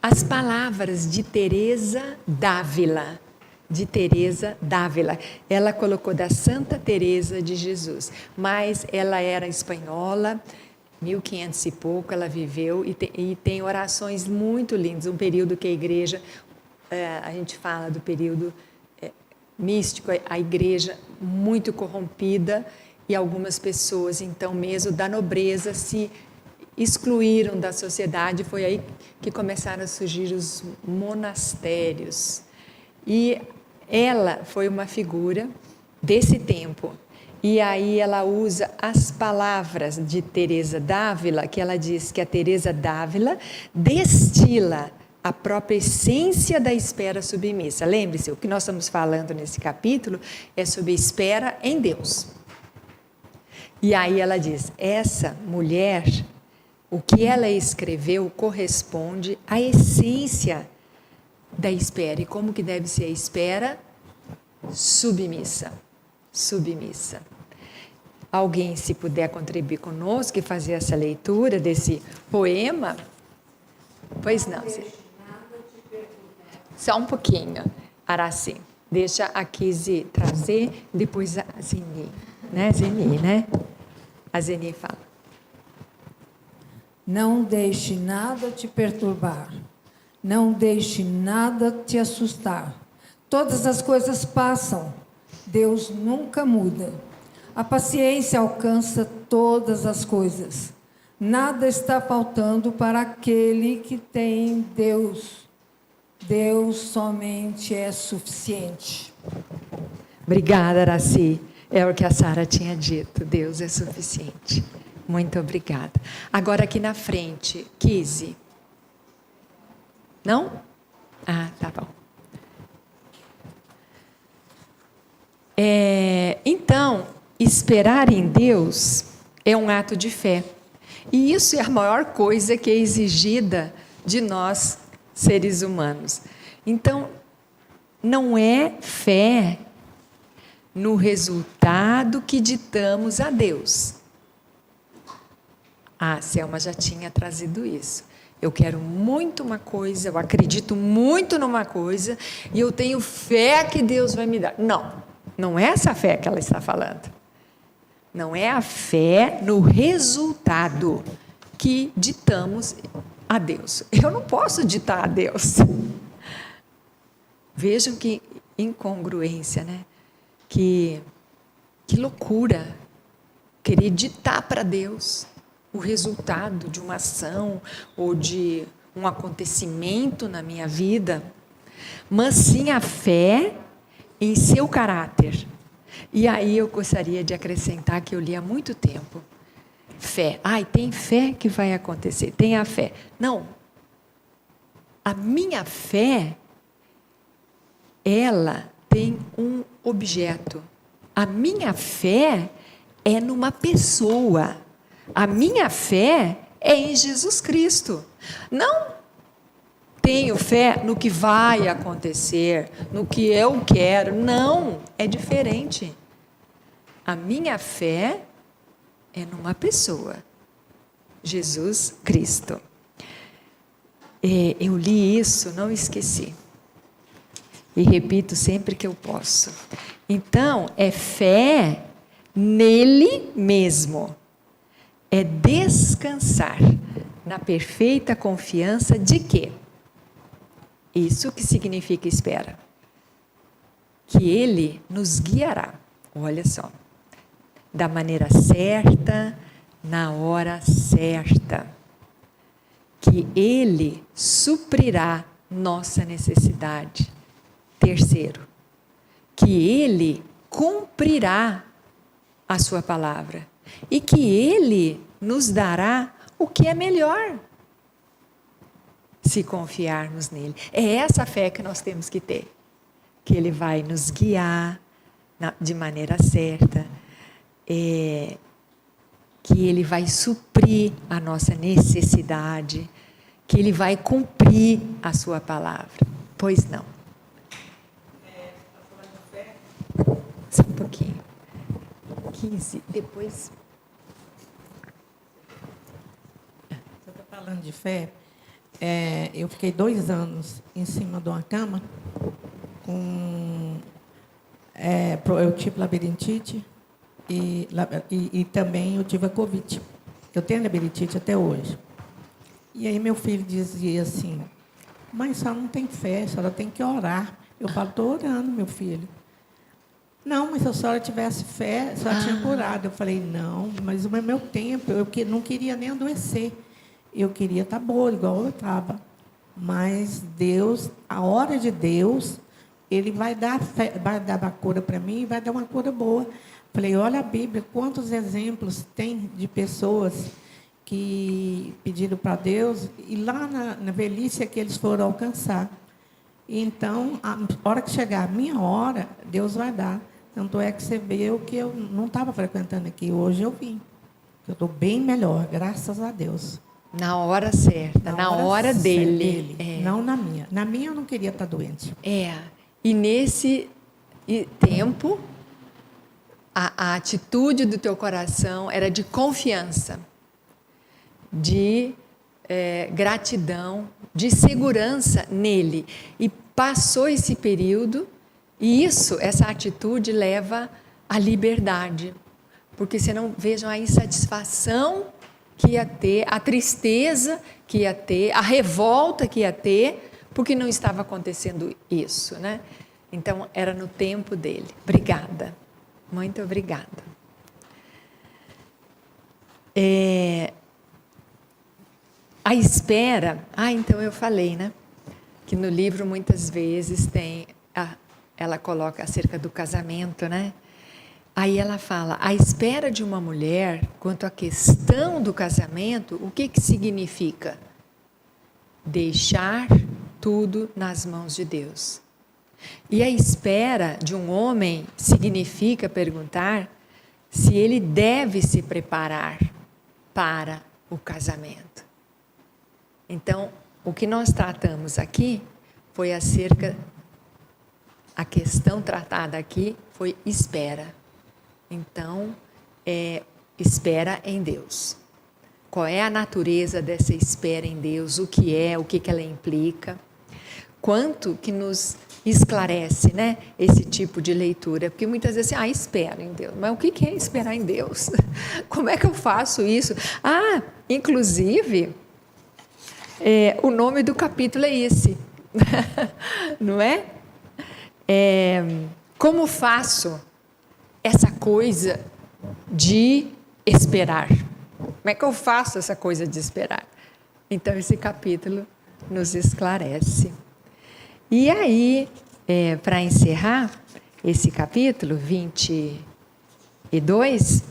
as palavras de Teresa d'Ávila. De Teresa d'Ávila. Ela colocou da Santa Teresa de Jesus, mas ela era espanhola, 1500 e pouco ela viveu, e tem orações muito lindas, um período que a igreja, a gente fala do período místico, a igreja muito corrompida, e algumas pessoas, então, mesmo da nobreza, se excluíram da sociedade. Foi aí que começaram a surgir os monastérios. E ela foi uma figura desse tempo. E aí ela usa as palavras de Teresa d'Ávila, que ela diz que a Teresa d'Ávila destila a própria essência da espera submissa. Lembre-se, o que nós estamos falando nesse capítulo é sobre espera em Deus. E aí ela diz, essa mulher, o que ela escreveu corresponde à essência da espera. E como que deve ser a espera? Submissa. Submissa. Alguém, se puder contribuir conosco e fazer essa leitura desse poema? Pois não. Só um pouquinho, Araci. Deixa a Kizzy trazer, depois a Zeni. Zeni, né? A Zeni fala. Não deixe nada te perturbar. Não deixe nada te assustar. Todas as coisas passam. Deus nunca muda. A paciência alcança todas as coisas. Nada está faltando para aquele que tem Deus. Deus somente é suficiente. Obrigada, Araci. É o que a Sara tinha dito. Deus é suficiente. Muito obrigada. Agora aqui na frente, Kizzy. Não? Ah, tá bom. Então, esperar em Deus é um ato de fé. E isso é a maior coisa que é exigida de nós, seres humanos. Então, não é fé no resultado que ditamos a Deus. A Selma já tinha trazido isso. Eu quero muito uma coisa, eu acredito muito numa coisa, e eu tenho fé que Deus vai me dar. Não, não é essa fé que ela está falando. Não é a fé no resultado que ditamos a Deus. Eu não posso ditar a Deus. Vejam que incongruência, né? Que loucura querer ditar para Deus o resultado de uma ação ou de um acontecimento na minha vida, mas sim a fé em seu caráter. E aí eu gostaria de acrescentar que eu li há muito tempo. Fé. Tem fé que vai acontecer. Tem a fé. Não. A minha fé, ela tem um objeto. A minha fé é numa pessoa. A minha fé é em Jesus Cristo. Não tenho fé no que vai acontecer, no que eu quero. Não, é diferente. A minha fé é numa pessoa, Jesus Cristo. Eu li isso, não esqueci. E repito sempre que eu posso. Então, é fé nele mesmo. É descansar na perfeita confiança de quê? Isso que significa espera. Que Ele nos guiará. Olha só. Da maneira certa, na hora certa. Que Ele suprirá nossa necessidade. Terceiro, que Ele cumprirá a sua palavra e que Ele nos dará o que é melhor, se confiarmos nele. É essa fé que nós temos que ter, que Ele vai nos guiar de maneira certa, que Ele vai suprir a nossa necessidade, que Ele vai cumprir a sua palavra. Pois não. Só um pouquinho. 15, depois... Você está falando de fé? Eu fiquei 2 anos em cima de uma cama com... eu tive labirintite e também eu tive a Covid. Eu tenho labirintite até hoje. E aí meu filho dizia assim, mãe, a senhora não tem fé, a senhora tem que orar. Eu falo, estou orando, meu filho. Não, mas se a senhora tivesse fé, a senhora tinha curado. Eu falei, não, mas o meu tempo, eu não queria nem adoecer. Eu queria estar boa, igual eu estava. Mas Deus, a hora de Deus, Ele vai dar a cura para mim e vai dar uma cura boa. Falei, olha a Bíblia, quantos exemplos tem de pessoas que pediram para Deus e lá na velhice é que eles foram alcançar. Então, a hora que chegar a minha hora, Deus vai dar. Tanto é que você vê o que eu não estava frequentando aqui. Hoje eu vim. Eu estou bem melhor, graças a Deus. Na hora certa, na hora dele. Não na minha. Na minha eu não queria estar doente. E nesse tempo, a atitude do teu coração era de confiança, de gratidão, de segurança nele. E passou esse período, e essa atitude leva à liberdade. Porque senão vejam a insatisfação que ia ter, a tristeza que ia ter, a revolta que ia ter, porque não estava acontecendo isso, né? Então, era no tempo dele. Obrigada. Muito obrigada. A espera... então eu falei, né? Que no livro, muitas vezes, ela coloca acerca do casamento, né? Aí ela fala, a espera de uma mulher, quanto à questão do casamento, o que significa? Deixar tudo nas mãos de Deus. E a espera de um homem significa perguntar se ele deve se preparar para o casamento. Então, o que nós tratamos aqui foi a questão tratada aqui foi espera. Então, espera em Deus. Qual é a natureza dessa espera em Deus? O que ela implica? Quanto que nos esclarece, né, esse tipo de leitura? Porque muitas vezes, espero em Deus. Mas o que é esperar em Deus? Como é que eu faço isso? Inclusive, o nome do capítulo é esse. Não é? Como faço essa coisa de esperar? Como é que eu faço essa coisa de esperar? Então, esse capítulo nos esclarece. E aí, para encerrar esse capítulo 22,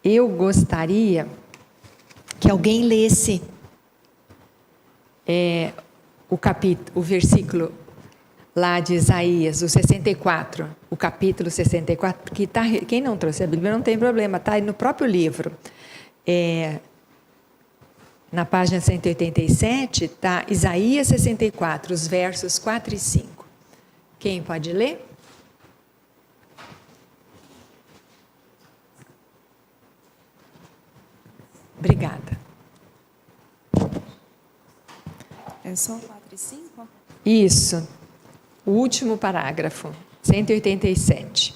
eu gostaria que alguém lesse o versículo lá de Isaías, o 64, o capítulo 64, porque quem não trouxe a Bíblia não tem problema, está aí no próprio livro. Na página 187, está Isaías 64, os versos 4 e 5. Quem pode ler? Obrigada. É só 4 e 5? Isso. O último parágrafo, 187.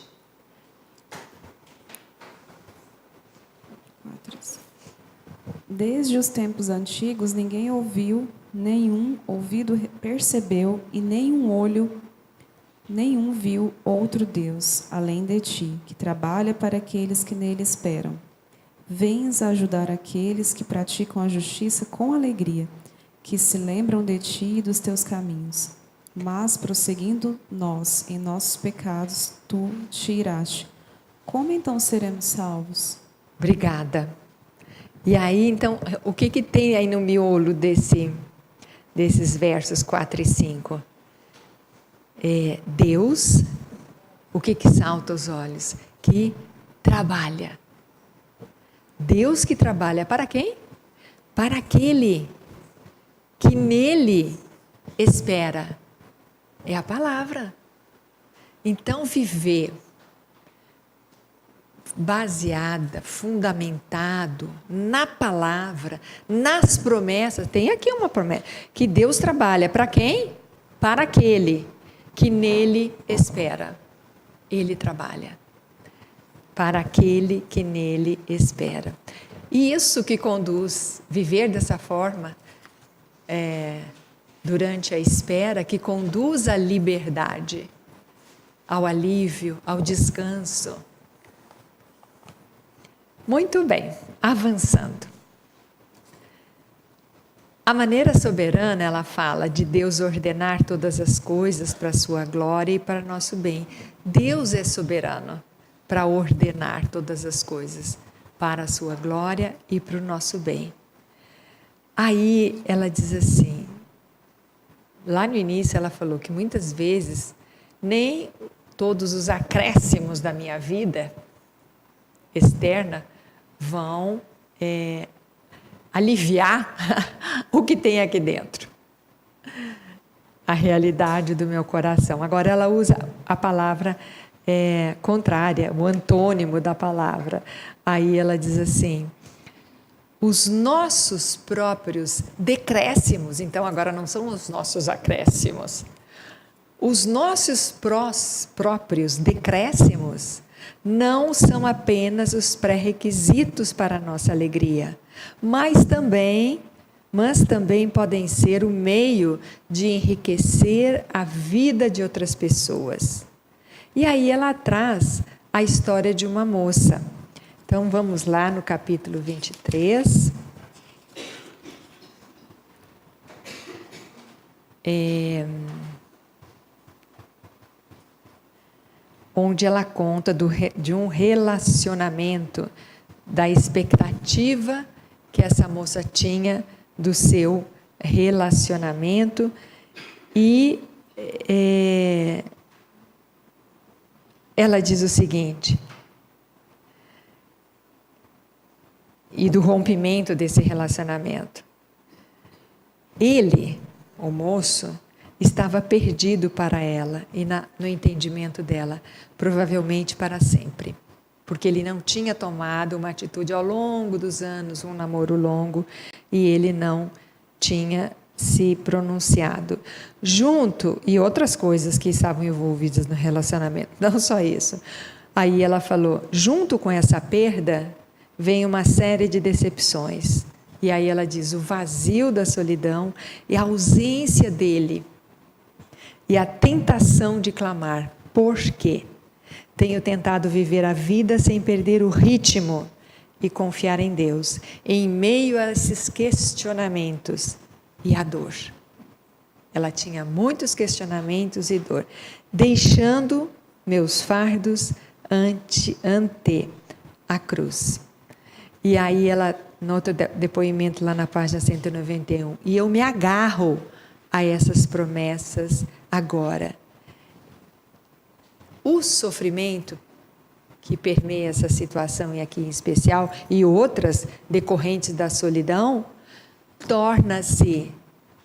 4 e 5. Desde os tempos antigos, ninguém ouviu, nenhum ouvido percebeu, e nenhum olho, nenhum viu outro Deus, além de ti, que trabalha para aqueles que nele esperam. vens ajudar aqueles que praticam a justiça com alegria, que se lembram de ti e dos teus caminhos. Mas, prosseguindo nós em nossos pecados, tu te iraste. Como então seremos salvos? Obrigada. E aí, então, o que tem aí no miolo desses versos 4 e 5? Deus, o que salta aos olhos? Que trabalha. Deus que trabalha para quem? Para aquele que nele espera. É a palavra. Então, viver baseada, fundamentado na palavra, nas promessas. Tem aqui uma promessa, que Deus trabalha para quem? Para aquele que nele espera. Ele trabalha para aquele que nele espera. E isso que conduz, viver dessa forma, durante a espera, que conduz à liberdade, ao alívio, ao descanso. Muito bem, avançando. A maneira soberana, ela fala de Deus ordenar todas as coisas para a sua glória e para nosso bem. Deus é soberano para ordenar todas as coisas para a sua glória e para o nosso bem. Aí ela diz assim, lá no início ela falou que muitas vezes nem todos os acréscimos da minha vida externa vão aliviar o que tem aqui dentro, a realidade do meu coração. Agora ela usa a palavra contrária, o antônimo da palavra. Aí ela diz assim, os nossos próprios decréscimos, então agora não são os nossos acréscimos, os nossos próprios decréscimos não são apenas os pré-requisitos para a nossa alegria, mas também podem ser o meio de enriquecer a vida de outras pessoas. E aí ela traz a história de uma moça. Então vamos lá no capítulo 23. Onde ela conta de um relacionamento, da expectativa que essa moça tinha do seu relacionamento e ela diz o seguinte, e do rompimento desse relacionamento. Ele, o moço, estava perdido para ela e no entendimento dela, provavelmente para sempre, porque ele não tinha tomado uma atitude ao longo dos anos, um namoro longo, e ele não tinha se pronunciado. Junto, e outras coisas que estavam envolvidas no relacionamento, não só isso. Aí ela falou, junto com essa perda, vem uma série de decepções. E aí ela diz, o vazio da solidão e a ausência dele, e a tentação de clamar, por quê? Tenho tentado viver a vida sem perder o ritmo e confiar em Deus, em meio a esses questionamentos e a dor. Ela tinha muitos questionamentos e dor, deixando meus fardos ante a cruz. E aí ela, no outro depoimento lá na página 191, e eu me agarro a essas promessas agora. O sofrimento que permeia essa situação, e aqui em especial, e outras decorrentes da solidão, torna-se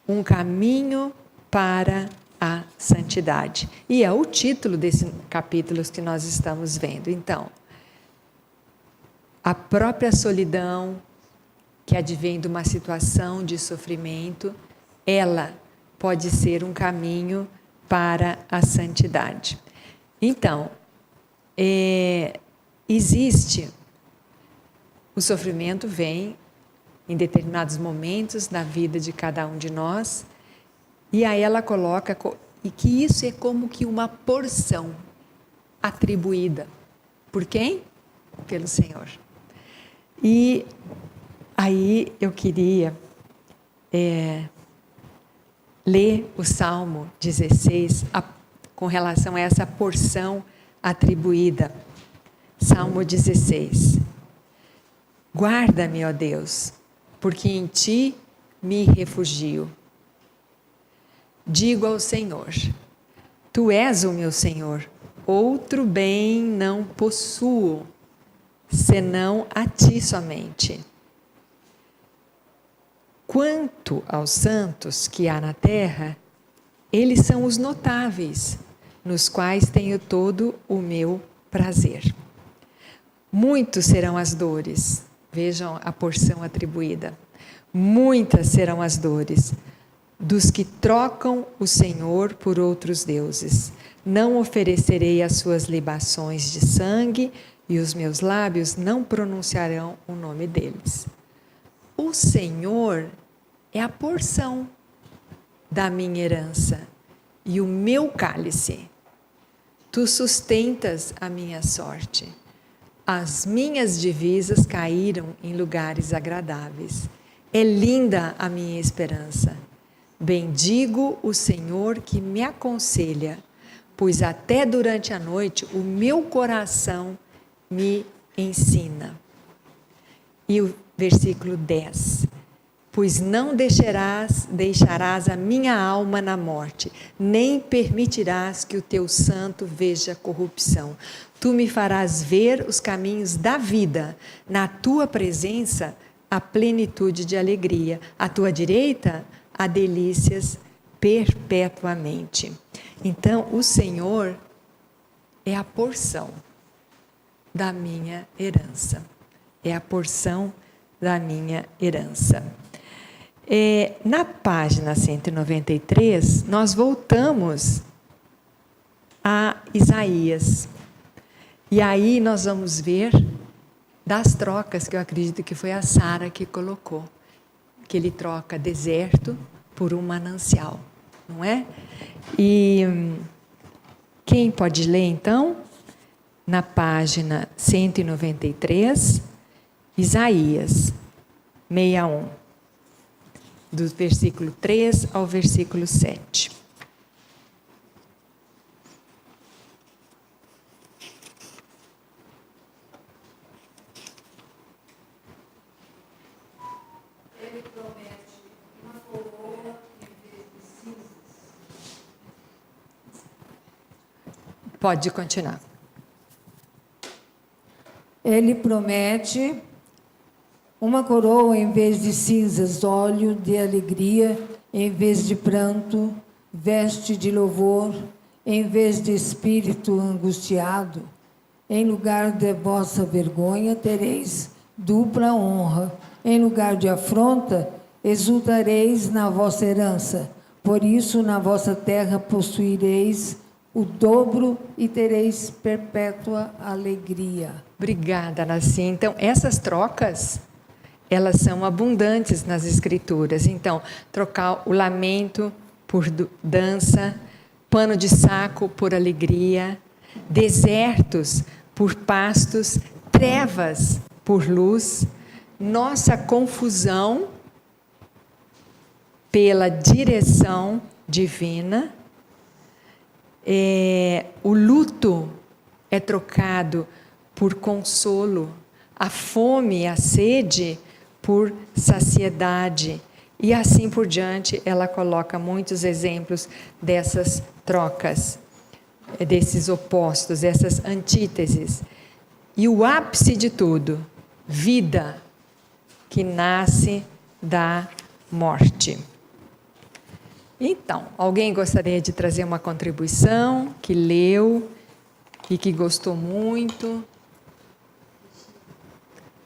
um caminho para a santidade. E é o título desses capítulos que nós estamos vendo. Então, a própria solidão, que advém de uma situação de sofrimento, ela pode ser um caminho para a santidade. Então, existe, o sofrimento vem em determinados momentos na vida de cada um de nós, e aí ela coloca que isso é como que uma porção atribuída. Por quem? Pelo Senhor. E aí eu queria ler o Salmo 16 com relação a essa porção atribuída. Salmo 16. Guarda-me, ó Deus, porque em ti me refugio. Digo ao Senhor, tu és o meu Senhor, outro bem não possuo, senão a ti somente. Quanto aos santos que há na terra, eles são os notáveis, nos quais tenho todo o meu prazer. Muitos serão as dores, vejam a porção atribuída. Muitas serão as dores dos que trocam o Senhor por outros deuses. Não oferecerei as suas libações de sangue, e os meus lábios não pronunciarão o nome deles. O Senhor é a porção da minha herança e o meu cálice. Tu sustentas a minha sorte. As minhas divisas caíram em lugares agradáveis. É linda a minha esperança. Bendigo o Senhor que me aconselha, pois até durante a noite o meu coração me ensina. E o versículo 10. Pois não deixarás a minha alma na morte, nem permitirás que o teu santo veja corrupção. Tu me farás ver os caminhos da vida, na tua presença a plenitude de alegria, à tua direita há delícias perpetuamente. Então, o Senhor é a porção da minha herança. É a porção da minha herança. Na página 193, nós voltamos a Isaías. E aí nós vamos ver das trocas, que eu acredito que foi a Sara que colocou, que ele troca deserto por um manancial, não é? E quem pode ler, então? Na página 193, Isaías 61. Do versículo 3 ao versículo 7. Ele promete uma coroa em vez de cinzas. Pode continuar. Ele promete uma coroa em vez de cinzas, óleo de alegria em vez de pranto, veste de louvor em vez de espírito angustiado. Em lugar de vossa vergonha tereis dupla honra. Em lugar de afronta, exultareis na vossa herança. Por isso, na vossa terra possuireis o dobro e tereis perpétua alegria. Obrigada, Nasci. Então, essas trocas, elas são abundantes nas Escrituras. Então, trocar o lamento por dança, pano de saco por alegria, desertos por pastos, trevas por luz, nossa confusão pela direção divina. O luto é trocado por consolo, a fome e a sede por saciedade, e assim por diante. Ela coloca muitos exemplos dessas trocas, desses opostos, essas antíteses. E o ápice de tudo, vida que nasce da morte. Então, alguém gostaria de trazer uma contribuição, que leu e que gostou muito?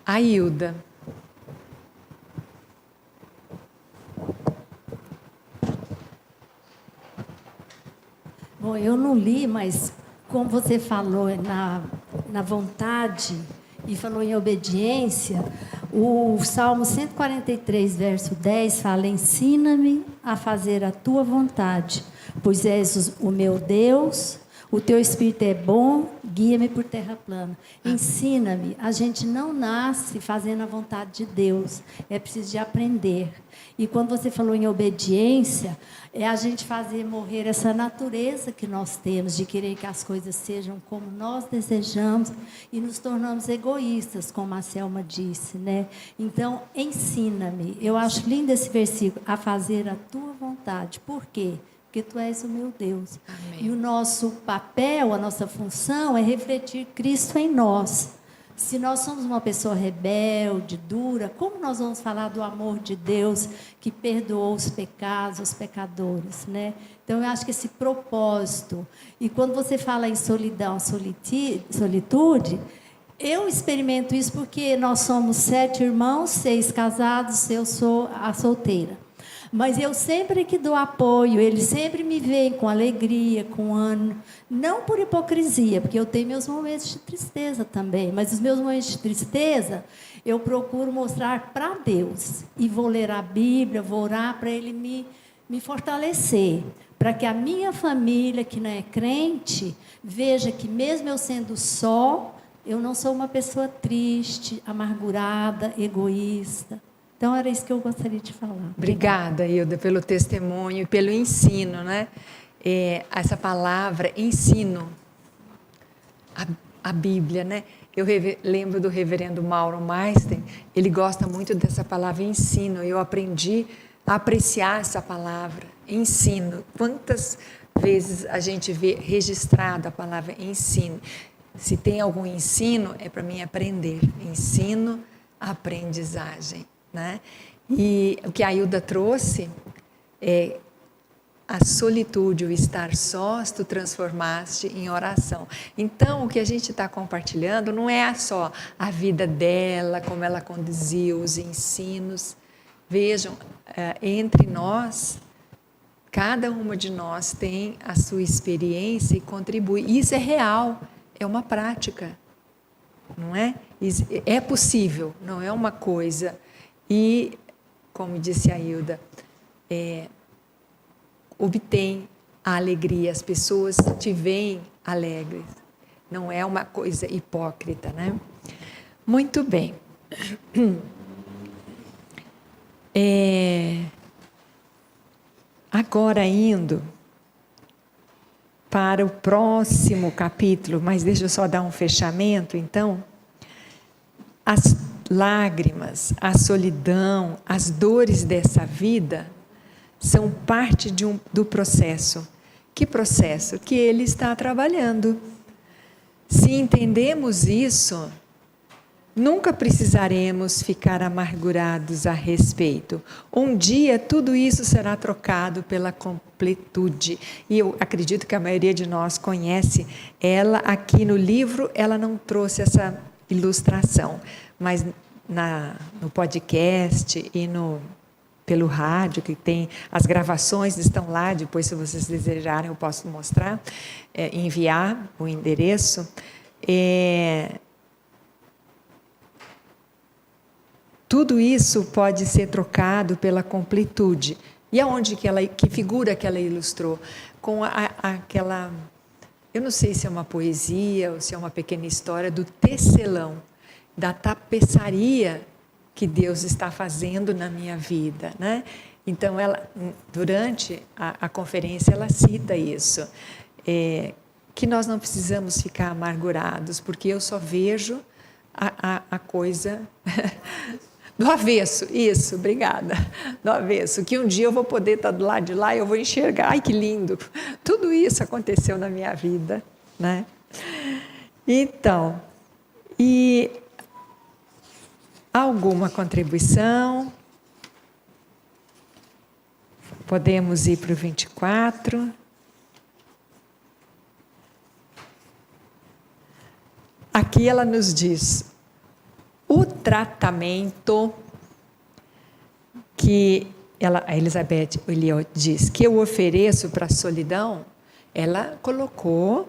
A Hilda. Bom, eu não li, mas como você falou na vontade e falou em obediência, o Salmo 143, verso 10 fala: ensina-me a fazer a tua vontade, pois és o meu Deus, o teu espírito é bom Guia-me por terra plana. Ensina-me. A gente não nasce fazendo a vontade de Deus. É preciso de aprender. E quando você falou em obediência, é a gente fazer morrer essa natureza que nós temos de querer que as coisas sejam como nós desejamos e nos tornamos egoístas, como a Selma disse, né? Então, ensina-me. Eu acho lindo esse versículo, a fazer a tua vontade. Por quê? Porque tu és o meu Deus. Amém. E o nosso papel, a nossa função é refletir Cristo em nós. Se nós somos uma pessoa rebelde, dura, como nós vamos falar do amor de Deus que perdoou os pecados, os pecadores, né? Então, eu acho que esse propósito. E quando você fala em solidão, solitude, eu experimento isso porque nós somos 7 irmãos, 6 casados, eu sou a solteira. Mas eu sempre que dou apoio, eles sempre me veem com alegria, com ânimo, não por hipocrisia, porque eu tenho meus momentos de tristeza também, mas os meus momentos de tristeza, eu procuro mostrar para Deus, e vou ler a Bíblia, vou orar para Ele me fortalecer, para que a minha família, que não é crente, veja que mesmo eu sendo só, eu não sou uma pessoa triste, amargurada, egoísta. Então, era isso que eu gostaria de falar. Obrigada, Hilda, pelo testemunho e pelo ensino, né? Essa palavra, ensino, a Bíblia, né? Eu lembro do reverendo Mauro Meister, ele gosta muito dessa palavra ensino. Eu aprendi a apreciar essa palavra, ensino. Quantas vezes a gente vê registrada a palavra ensino? Se tem algum ensino, é para mim aprender. Ensino, aprendizagem. Né? E o que a Hilda trouxe é a solitude, o estar sós, tu transformaste em oração. Então, o que a gente está compartilhando não é só a vida dela, como ela conduziu, os ensinos. Vejam, entre nós, cada uma de nós tem a sua experiência e contribui. Isso é real, é uma prática, não é? É possível, não é uma coisa. E, como disse a Hilda, obtém a alegria, as pessoas te veem alegres, não é uma coisa hipócrita, né? Muito bem. Agora indo para o próximo capítulo, mas deixa eu só dar um fechamento, então. As lágrimas, a solidão, as dores dessa vida são parte do processo. Que processo? Que Ele está trabalhando. Se entendemos isso, nunca precisaremos ficar amargurados a respeito. Um dia tudo isso será trocado pela completude. E eu acredito que a maioria de nós conhece ela. Aqui no livro, ela não trouxe essa ilustração, mas no podcast e pelo rádio, que tem as gravações, estão lá, depois se vocês desejarem eu posso mostrar, enviar o endereço. Tudo isso pode ser trocado pela completude. E aonde que figura que ela ilustrou? Com aquela, eu não sei se é uma poesia ou se é uma pequena história do tecelão, da tapeçaria que Deus está fazendo na minha vida, né? Então, ela, durante a conferência, ela cita isso, que nós não precisamos ficar amargurados, porque eu só vejo a coisa do avesso. Isso, obrigada. Do avesso, que um dia eu vou poder estar do lado de lá e eu vou enxergar. Ai, que lindo! Tudo isso aconteceu na minha vida, né? Então, e alguma contribuição? Podemos ir para o 24. Aqui ela nos diz, o tratamento que a Elizabeth Elliot diz, que eu ofereço para a solidão, ela colocou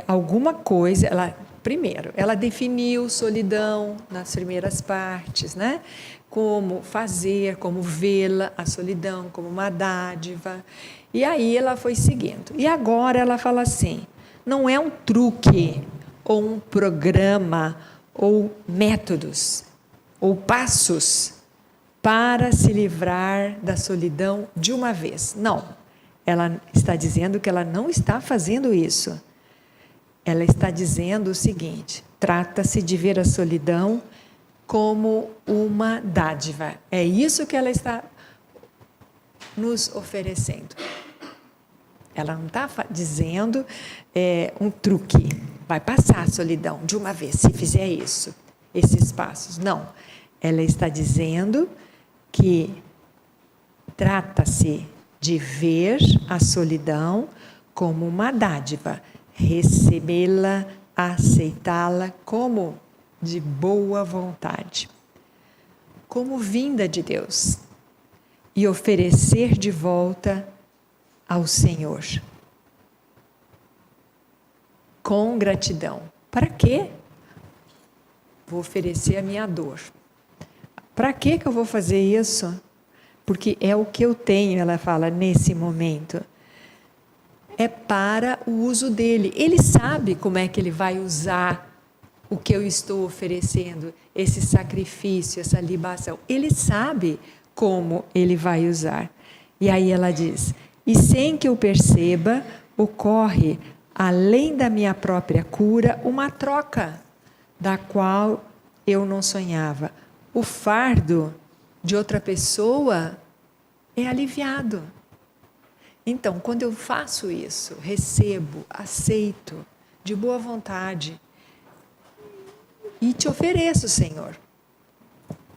alguma coisa, primeiro, ela definiu solidão nas primeiras partes, né? Como fazer, como vê-la, a solidão, como uma dádiva. E aí ela foi seguindo. E agora ela fala assim, não é um truque, ou um programa, ou métodos, ou passos para se livrar da solidão de uma vez. Não. Ela está dizendo que ela não está fazendo isso. Ela está dizendo o seguinte: trata-se de ver a solidão como uma dádiva. É isso que ela está nos oferecendo. Ela não está dizendo um truque. Vai passar a solidão de uma vez, se fizer isso, esses passos. Não. Ela está dizendo que trata-se de ver a solidão como uma dádiva, recebê-la, aceitá-la como de boa vontade, como vinda de Deus, e oferecer de volta ao Senhor, com gratidão. Para quê? Vou oferecer a minha dor. Para que eu vou fazer isso? Porque é o que eu tenho, ela fala, nesse momento. É para o uso dele. Ele sabe como é que ele vai usar o que eu estou oferecendo, esse sacrifício, essa libação. Ele sabe como ele vai usar. E aí ela diz: e sem que eu perceba, ocorre, além da minha própria cura, uma troca, da qual eu não sonhava. O fardo de outra pessoa é aliviado. Então, quando eu faço isso, recebo, aceito, de boa vontade, e te ofereço, Senhor,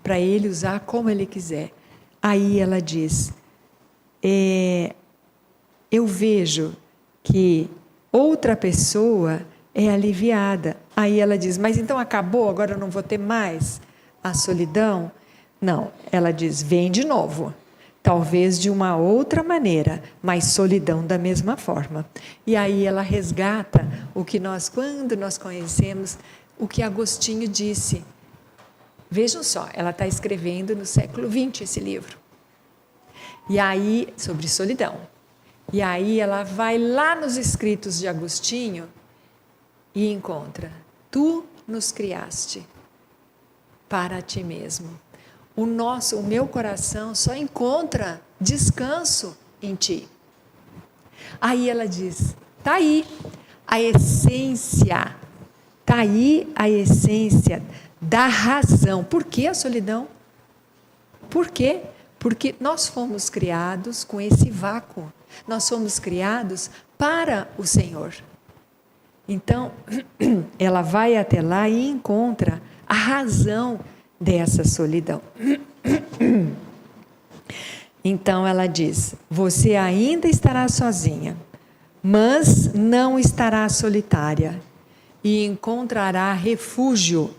para Ele usar como Ele quiser. Aí ela diz, eu vejo que outra pessoa é aliviada. Aí ela diz, mas então acabou, agora eu não vou ter mais a solidão? Não, ela diz, vem de novo. Talvez de uma outra maneira, mas solidão da mesma forma. E aí ela resgata o que nós, quando nós conhecemos, o que Agostinho disse. Vejam só, ela está escrevendo no século XX esse livro. E aí, sobre solidão. E aí ela vai lá nos escritos de Agostinho e encontra: tu nos criaste para ti mesmo. O meu coração só encontra descanso em ti. Aí ela diz, está aí a essência, está aí a essência da razão. Por que a solidão? Por quê? Porque nós fomos criados com esse vácuo. Nós fomos criados para o Senhor. Então, ela vai até lá e encontra a razão dessa solidão. Então ela diz, você ainda estará sozinha, mas não estará solitária, e encontrará refúgio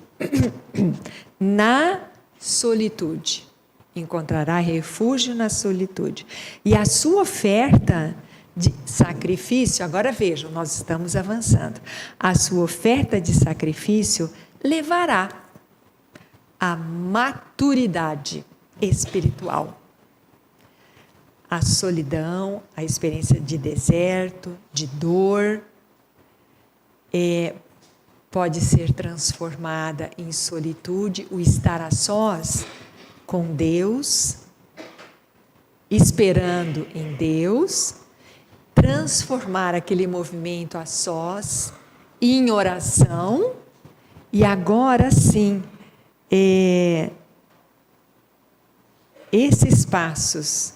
na solitude. Encontrará refúgio na solitude. E a sua oferta de sacrifício, agora vejam, nós estamos avançando, a sua oferta de sacrifício levará a maturidade espiritual. A solidão, a experiência de deserto, de dor, pode ser transformada em solitude, o estar a sós com Deus, esperando em Deus, transformar aquele movimento a sós em oração, e agora sim, esses passos,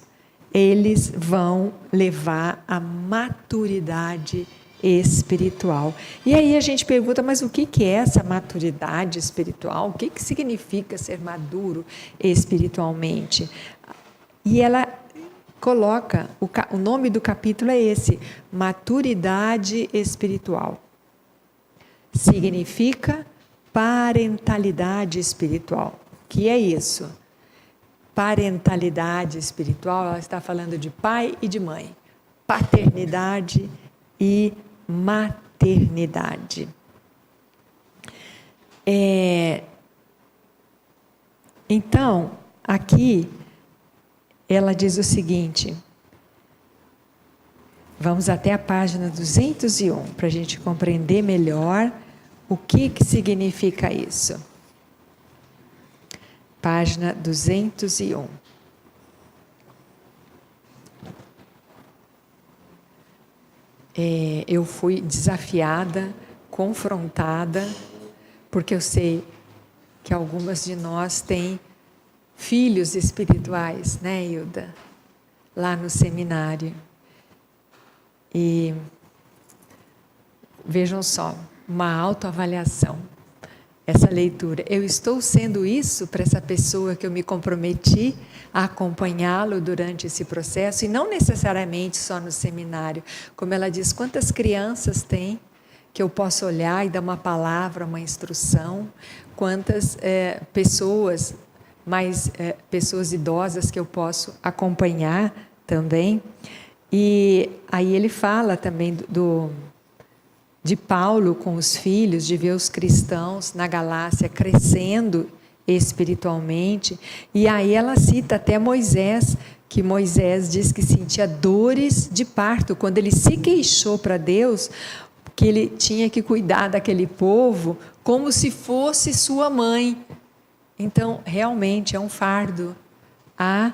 eles vão levar à maturidade espiritual. E aí a gente pergunta, mas o que é essa maturidade espiritual? O que significa ser maduro espiritualmente? E ela coloca, o nome do capítulo é esse, maturidade espiritual. Significa parentalidade espiritual. O que é isso? Parentalidade espiritual, ela está falando de pai e de mãe. Paternidade e maternidade. Então, aqui, ela diz o seguinte, Vamos até a página 201 para a gente compreender melhor o que significa isso. Página 201. Eu fui desafiada, confrontada, porque eu sei que algumas de nós têm filhos espirituais, né, Hilda? Lá no seminário. E vejam só, uma autoavaliação, essa leitura. Eu estou sendo isso para essa pessoa que eu me comprometi a acompanhá-lo durante esse processo, e não necessariamente só no seminário. Como ela diz, quantas crianças tem que eu posso olhar e dar uma palavra, uma instrução, quantas pessoas, pessoas idosas que eu posso acompanhar também. E aí ele fala também de Paulo com os filhos, de ver os cristãos na Galácia crescendo espiritualmente. E aí ela cita até Moisés, que Moisés diz que sentia dores de parto, quando ele se queixou para Deus, que ele tinha que cuidar daquele povo como se fosse sua mãe. Então, realmente é um fardo a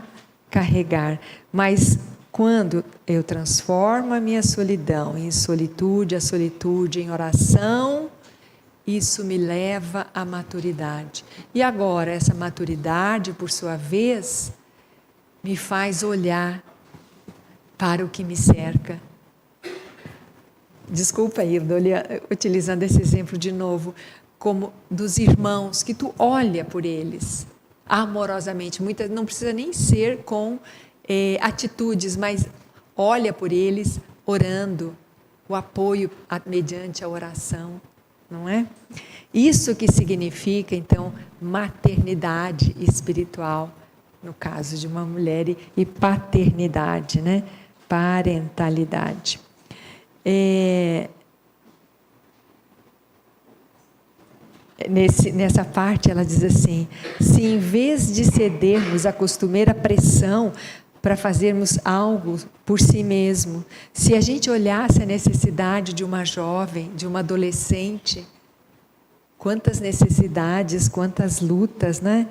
carregar. Mas quando eu transformo a minha solidão em solitude, a solitude em oração, isso me leva à maturidade. E agora, essa maturidade, por sua vez, me faz olhar para o que me cerca. Desculpa, Hilda, utilizando esse exemplo de novo, como dos irmãos, que tu olha por eles amorosamente. Muitas não precisa nem ser com atitudes, mas olha por eles orando, o apoio mediante a oração, não é? Isso que significa, então, maternidade espiritual, no caso de uma mulher, e paternidade, né? Parentalidade. Nessa parte ela diz assim: se em vez de cedermos à costumeira pressão para fazermos algo por si mesmo, se a gente olhasse a necessidade de uma jovem, de uma adolescente, quantas necessidades, quantas lutas, né?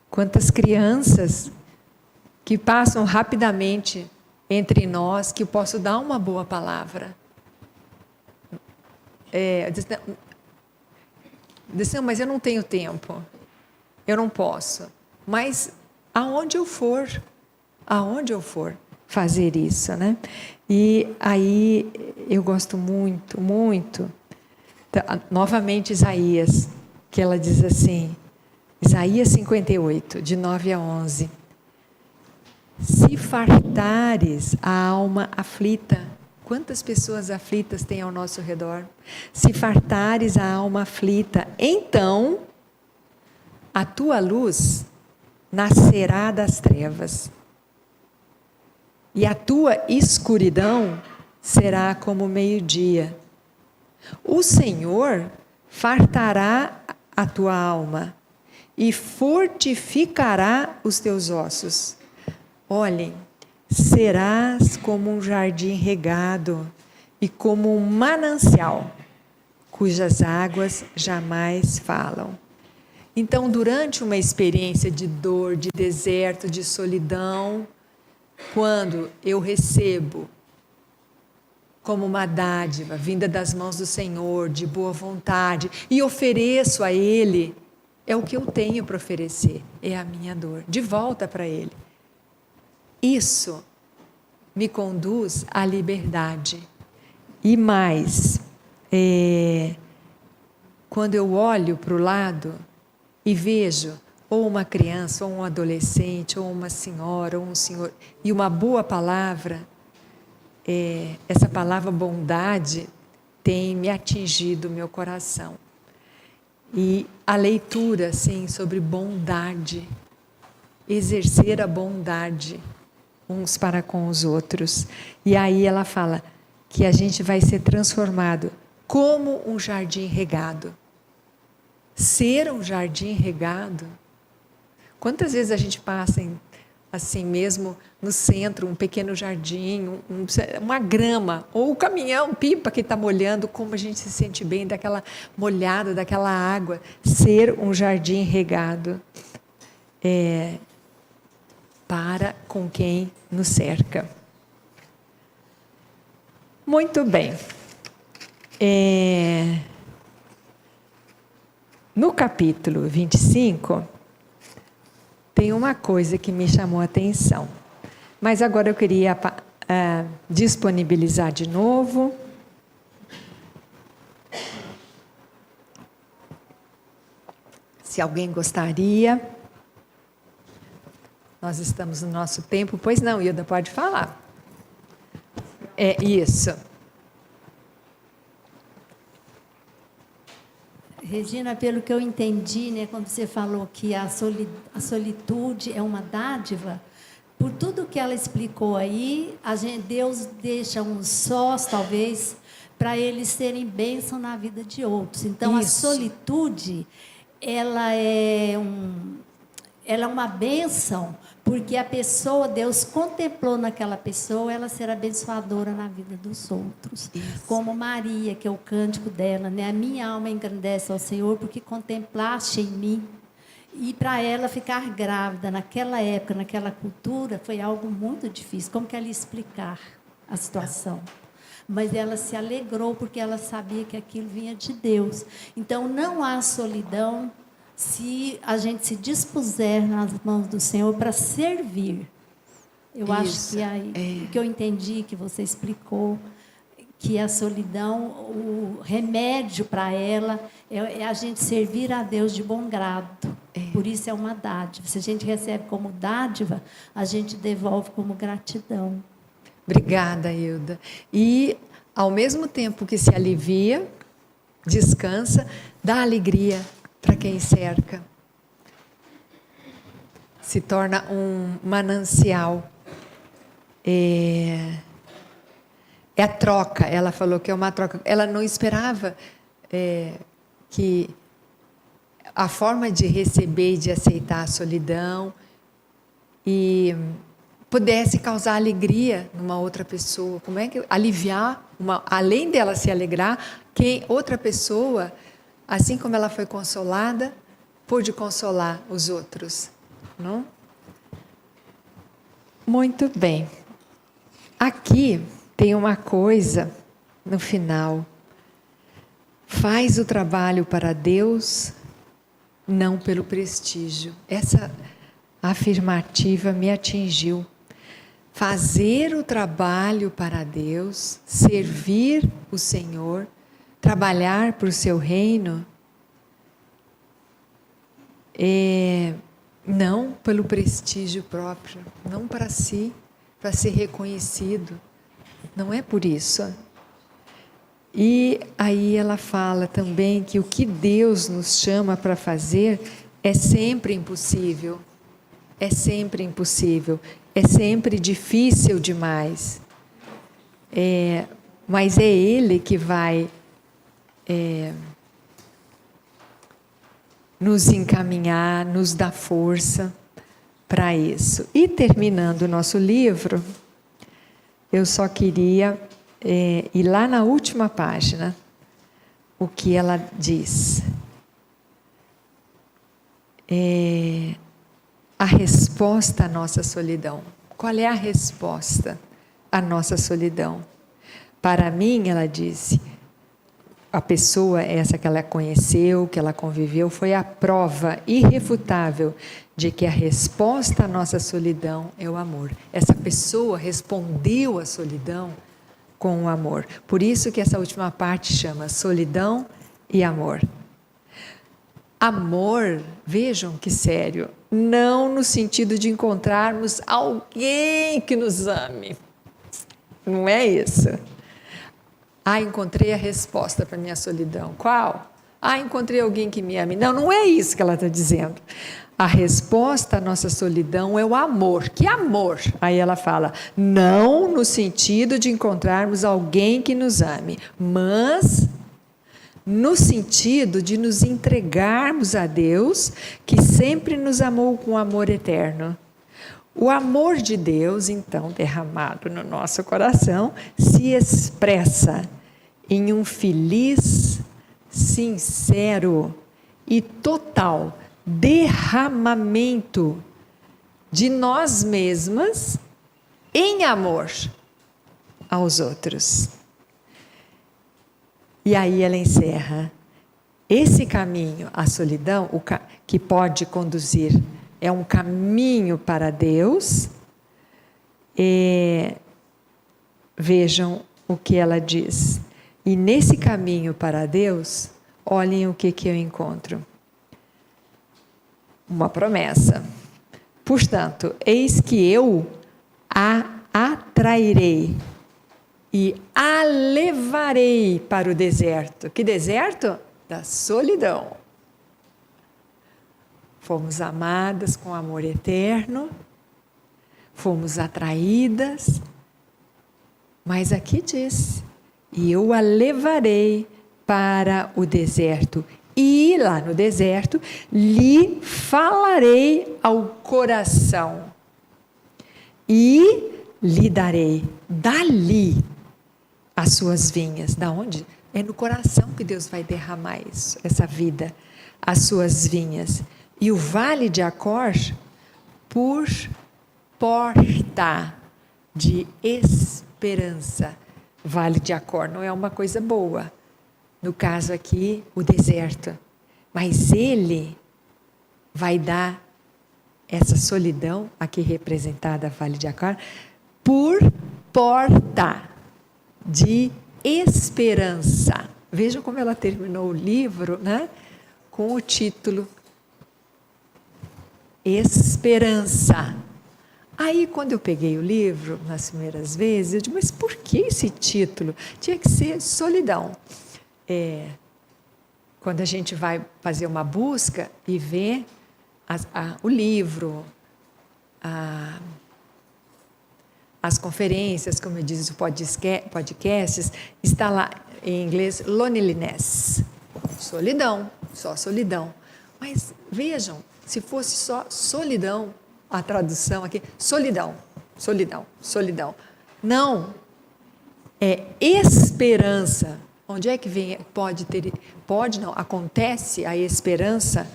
Quantas crianças que passam rapidamente entre nós, que eu posso dar uma boa palavra. Diz, não, mas eu não tenho tempo, eu não posso. Mas aonde eu for fazer isso, né? E aí eu gosto muito, muito, novamente Isaías, que ela diz assim, Isaías 58, de 9 a 11. Se fartares a alma aflita, quantas pessoas aflitas tem ao nosso redor? Se fartares a alma aflita, então a tua luz nascerá das trevas, e a tua escuridão será como o meio-dia. O Senhor fartará a tua alma e fortificará os teus ossos. Olhem, serás como um jardim regado e como um manancial, cujas águas jamais falam. Então, durante uma experiência de dor, de deserto, de solidão, quando eu recebo como uma dádiva vinda das mãos do Senhor, de boa vontade, e ofereço a Ele, é o que eu tenho para oferecer, é a minha dor, de volta para Ele. Isso me conduz à liberdade. E mais, quando eu olho para o lado e vejo ou uma criança, ou um adolescente, ou uma senhora, ou um senhor, e uma boa palavra, essa palavra bondade tem me atingido o meu coração. E a leitura, sim, sobre bondade, exercer a bondade uns para com os outros. E aí ela fala que a gente vai ser transformado como um jardim regado. Ser um jardim regado. Quantas vezes a gente passa assim mesmo no centro, um pequeno jardim, uma grama, ou o caminhão, pipa que está molhando, como a gente se sente bem daquela molhada, daquela água, ser um jardim regado para com quem nos cerca. Muito bem. No capítulo 25, tem uma coisa que me chamou a atenção, mas agora eu queria disponibilizar de novo. Se alguém gostaria. Nós estamos no nosso tempo. Pois não, Hilda, pode falar. É isso. Regina, pelo que eu entendi, né, quando você falou que a solitude é uma dádiva, por tudo que ela explicou aí, Deus deixa uns sós, talvez, para eles serem bênção na vida de outros. Então, Isso. a solitude, ela é uma bênção, porque a pessoa, Deus contemplou naquela pessoa ela ser abençoadora na vida dos outros. Isso. Como Maria, que é o cântico dela, né? A minha alma engrandece ao Senhor, porque contemplaste em mim. E para ela ficar grávida naquela época, naquela cultura, foi algo muito difícil. Como que ela ia explicar a situação? Mas ela se alegrou, porque ela sabia que aquilo vinha de Deus. Então, não há solidão se a gente se dispuser nas mãos do Senhor para servir. Eu acho que aí, que eu entendi, que você explicou, que a solidão, o remédio para ela é a gente servir a Deus de bom grado. Por isso é uma dádiva. Se a gente recebe como dádiva, a gente devolve como gratidão. Obrigada, Hilda. E, ao mesmo tempo que se alivia, descansa, dá alegria para quem cerca. Se torna um manancial. É a troca. Ela falou que é uma troca. Ela não esperava que a forma de receber e de aceitar a solidão e pudesse causar alegria numa outra pessoa. Como é que aliviar, além dela se alegrar, que outra pessoa, assim como ela foi consolada, pôde consolar os outros, não? Muito bem. Aqui tem uma coisa no final. Faz o trabalho para Deus, não pelo prestígio. Essa afirmativa me atingiu. Fazer o trabalho para Deus, servir o Senhor, trabalhar para o seu reino, não pelo prestígio próprio, não para si, para ser reconhecido. Não é por isso. E aí ela fala também que o que Deus nos chama para fazer é sempre impossível. É sempre impossível. É sempre difícil demais. Mas é Ele que vai nos encaminhar, nos dar força para isso. E terminando o nosso livro, eu só queria ir lá na última página, o que ela diz. A resposta à nossa solidão. Qual é a resposta à nossa solidão? Para mim, ela disse, a pessoa essa que ela conheceu, que ela conviveu, foi a prova irrefutável de que a resposta à nossa solidão é o amor. Essa pessoa respondeu à solidão com o amor. Por isso que essa última parte chama solidão e amor. Amor, vejam que sério, não no sentido de encontrarmos alguém que nos ame. Não é isso. Encontrei a resposta para a minha solidão. Qual? Encontrei alguém que me ame. Não, não é isso que ela está dizendo. A resposta à nossa solidão é o amor. Que amor? Aí ela fala, não no sentido de encontrarmos alguém que nos ame, mas no sentido de nos entregarmos a Deus, que sempre nos amou com amor eterno. O amor de Deus, então, derramado no nosso coração, se expressa em um feliz, sincero e total derramamento de nós mesmas em amor aos outros. E aí ela encerra: esse caminho, a solidão, que pode conduzir, é um caminho para Deus. Vejam o que ela diz. E nesse caminho para Deus, olhem o que eu encontro. Uma promessa. Portanto, eis que eu a atrairei e a levarei para o deserto. Que deserto? Da solidão. Fomos amadas com amor eterno, fomos atraídas, mas aqui diz: e eu a levarei para o deserto, e lá no deserto lhe falarei ao coração, e lhe darei dali as suas vinhas. Da onde? É no coração que Deus vai derramar isso, essa vida, as suas vinhas. E o vale de Acor por porta de esperança. Vale de Acor não é uma coisa boa. No caso aqui, o deserto. Mas ele vai dar essa solidão, aqui representada, Vale de Acor, por porta de esperança. Vejam como ela terminou o livro, né? Com o título Esperança. Aí, quando eu peguei o livro, nas primeiras vezes, eu disse, mas por que esse título? Tinha que ser solidão. Quando a gente vai fazer uma busca e vê o livro, as conferências, como eu disse, os podcasts, está lá em inglês, loneliness, solidão, só solidão. Mas vejam, se fosse só solidão, a tradução aqui, solidão, solidão, solidão. Não, é esperança. Onde é que vem, pode não, acontece a esperança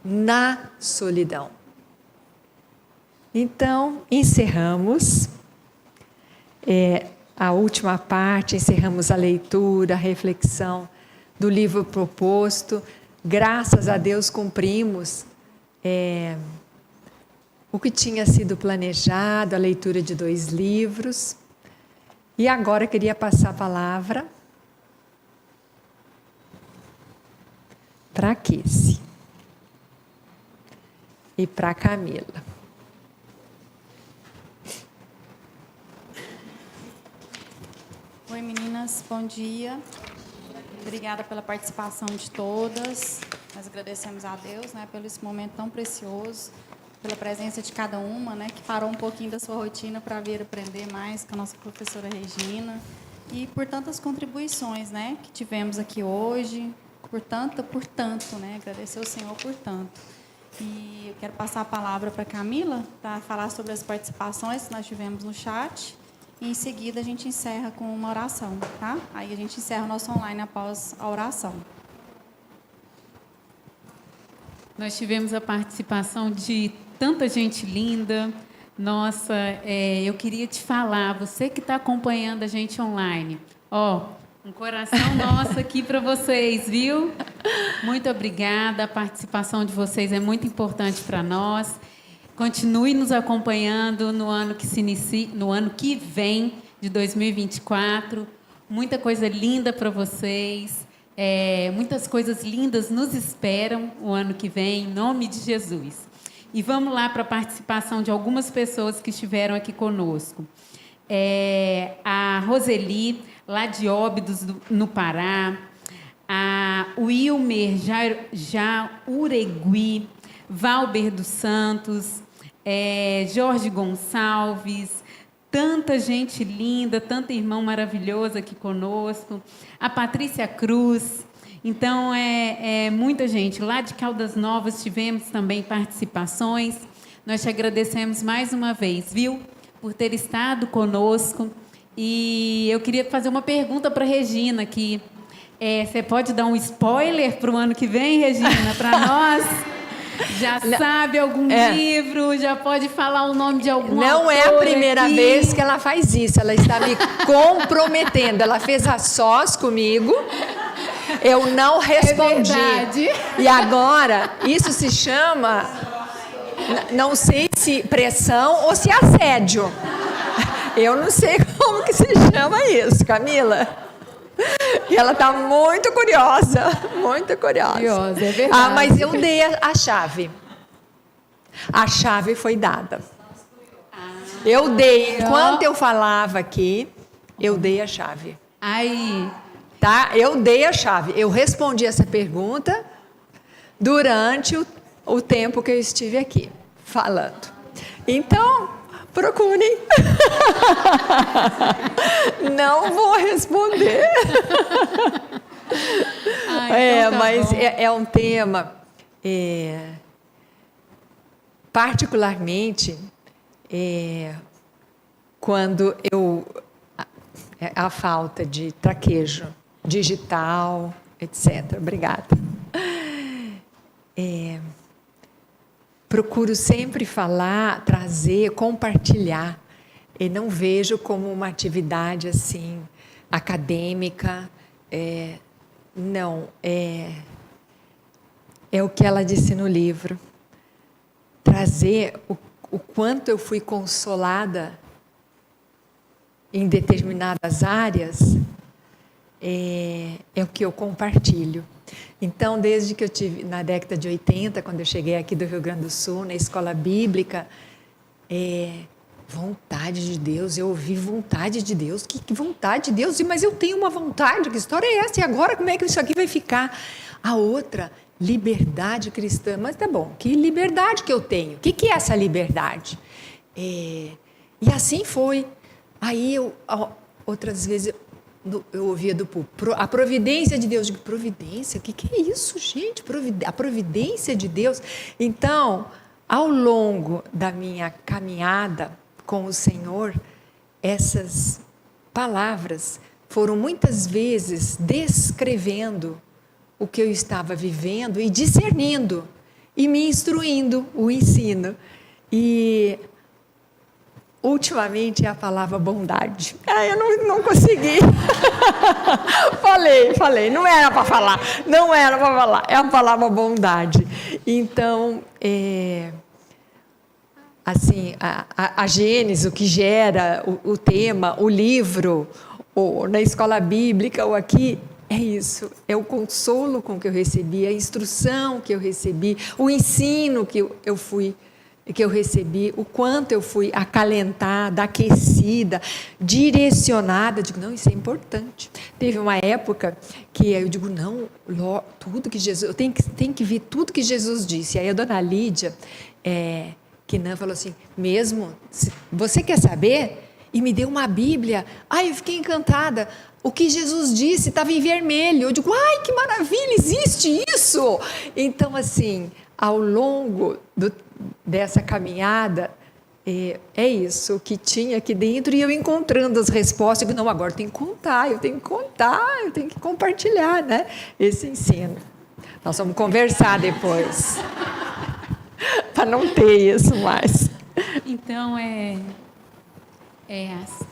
na solidão. Então, encerramos a última parte, encerramos a leitura, a reflexão do livro proposto. Graças a Deus cumprimos o que tinha sido planejado, a leitura de 2 livros. E agora eu queria passar a palavra para a Kissy e para a Camila. Oi, meninas, bom dia. Obrigada pela participação de todas. Nós agradecemos a Deus, né, pelo esse momento tão precioso, pela presença de cada uma, né, que parou um pouquinho da sua rotina para vir aprender mais com a nossa professora Regina, e por tantas contribuições, né, que tivemos aqui hoje, por tanto, né, agradecer ao Senhor por tanto. E eu quero passar a palavra para a Camila, para falar sobre as participações que nós tivemos no chat, e em seguida a gente encerra com uma oração, tá? Aí a gente encerra o nosso online após a oração. Nós tivemos a participação de tanta gente linda. Nossa, eu queria te falar, você que está acompanhando a gente online, um coração nosso aqui para vocês, viu? Muito obrigada, a participação de vocês é muito importante para nós. Continue nos acompanhando no ano que se inicia, no ano que vem, de 2024. Muita coisa linda para vocês. Muitas coisas lindas nos esperam o ano que vem, em nome de Jesus. E vamos lá para a participação de algumas pessoas que estiveram aqui conosco. A Roseli, lá de Óbidos, no Pará. A Wilmer Jauregui, Valber dos Santos, Jorge Gonçalves, tanta gente linda, tanto irmão maravilhoso aqui conosco, a Patrícia Cruz. Então, muita gente. Lá de Caldas Novas tivemos também participações, nós te agradecemos mais uma vez, viu? Por ter estado conosco. E eu queria fazer uma pergunta para Regina aqui. Você pode dar um spoiler para o ano que vem, Regina, para nós? Já sabe algum livro? Já pode falar o nome de algum autor? Não é a primeira aqui? vez que ela faz isso. Ela está me comprometendo. Ela fez a sós comigo. Eu não respondi. verdade. E agora, isso se chama, não sei se pressão ou se assédio. Eu não sei como que se chama isso, Camila. E ela está muito curiosa, muito curiosa. Curiosa, é verdade. Ah, mas eu dei a chave. A chave foi dada. Eu dei, enquanto eu falava aqui, eu dei a chave. Aí, Tá? Eu dei a chave. Eu respondi essa pergunta durante o tempo que eu estive aqui falando. Então, procurem. Não vou responder. então tá mas bom. é um tema, particularmente, quando a falta de traquejo digital, etc. Obrigada. Procuro sempre falar, trazer, compartilhar. E não vejo como uma atividade assim acadêmica. Não, é o que ela disse no livro. Trazer o quanto eu fui consolada em determinadas áreas, é o que eu compartilho. Então, desde que eu tive, na década de 80, quando eu cheguei aqui do Rio Grande do Sul, na escola bíblica, vontade de Deus, eu ouvi vontade de Deus, que vontade de Deus, mas eu tenho uma vontade, que história é essa? E agora como é que isso aqui vai ficar? A outra, liberdade cristã, mas tá bom, que liberdade que eu tenho? O que é essa liberdade? E assim foi. Aí, outras vezes, eu ouvia do púlpito, a providência de Deus. Eu digo, providência? O que é isso, gente? A providência de Deus. Então, ao longo da minha caminhada com o Senhor, essas palavras foram muitas vezes descrevendo o que eu estava vivendo e discernindo, e me instruindo o ensino. E ultimamente é a palavra bondade. Eu não consegui. Falei, não era para falar. É a palavra bondade. Então, assim, a Gênesis, o que gera o tema, o livro, ou na escola bíblica, ou aqui, é isso. É o consolo com que eu recebi, a instrução que eu recebi, o ensino que eu recebi, o quanto eu fui acalentada, aquecida, direcionada. Eu digo, não, isso é importante. Teve uma época que eu digo, não, tudo que Jesus, eu tenho que ver tudo que Jesus disse. Aí a dona Lídia, Kinan, falou assim, mesmo, você quer saber? E me deu uma Bíblia. Ai, eu fiquei encantada. O que Jesus disse estava em vermelho. Eu digo, ai, que maravilha, existe isso! Então, assim, ao longo dessa caminhada, é isso, o que tinha aqui dentro, e eu encontrando as respostas, eu digo, não, agora eu tenho que compartilhar, né, esse ensino. Nós vamos conversar depois, para não ter isso mais. Então,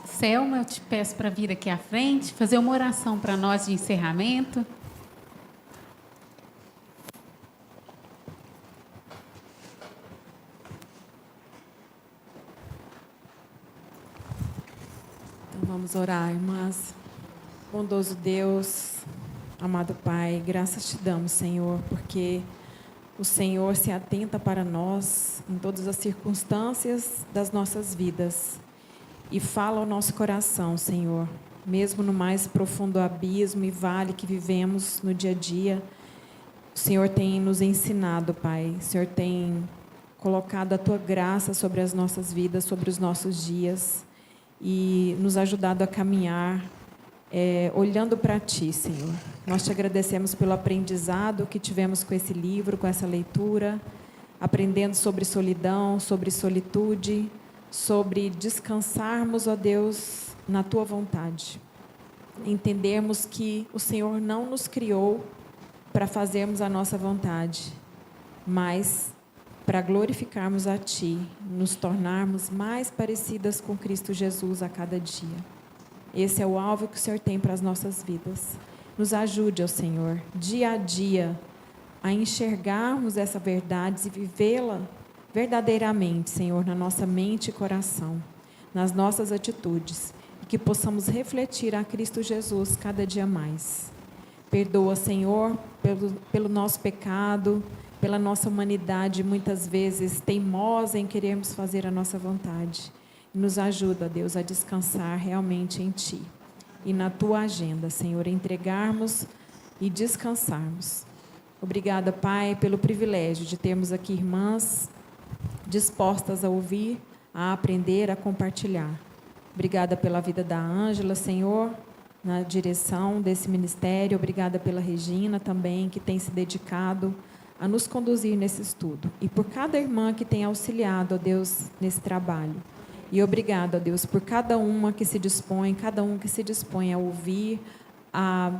Selma, eu te peço para vir aqui à frente, fazer uma oração para nós de encerramento. Vamos orar, irmãs. Bondoso Deus, amado Pai, graças te damos, Senhor, porque o Senhor se atenta para nós em todas as circunstâncias das nossas vidas e fala ao nosso coração, Senhor, mesmo no mais profundo abismo e vale que vivemos no dia a dia. O Senhor tem nos ensinado, Pai, o Senhor tem colocado a Tua graça sobre as nossas vidas, sobre os nossos dias, e nos ajudado a caminhar olhando para Ti, Senhor. Nós te agradecemos pelo aprendizado que tivemos com esse livro, com essa leitura, aprendendo sobre solidão, sobre solitude, sobre descansarmos, ó Deus, na Tua vontade. Entendermos que o Senhor não nos criou para fazermos a nossa vontade, mas para glorificarmos a Ti, nos tornarmos mais parecidas com Cristo Jesus a cada dia. Esse é o alvo que o Senhor tem para as nossas vidas. Nos ajude, ó Senhor, dia a dia, a enxergarmos essa verdade e vivê-la verdadeiramente, Senhor, na nossa mente e coração, nas nossas atitudes, e que possamos refletir a Cristo Jesus cada dia mais. Perdoa, Senhor, pelo nosso pecado, pela nossa humanidade, muitas vezes teimosa em querermos fazer a nossa vontade. E nos ajuda, Deus, a descansar realmente em Ti e na Tua agenda, Senhor, entregarmos e descansarmos. Obrigada, Pai, pelo privilégio de termos aqui irmãs dispostas a ouvir, a aprender, a compartilhar. Obrigada pela vida da Ângela, Senhor, na direção desse ministério. Obrigada pela Regina também, que tem se dedicado a nos conduzir nesse estudo. E por cada irmã que tem auxiliado, ó Deus, nesse trabalho. E obrigada, ó Deus, por cada uma que se dispõe, cada um que se dispõe a ouvir, a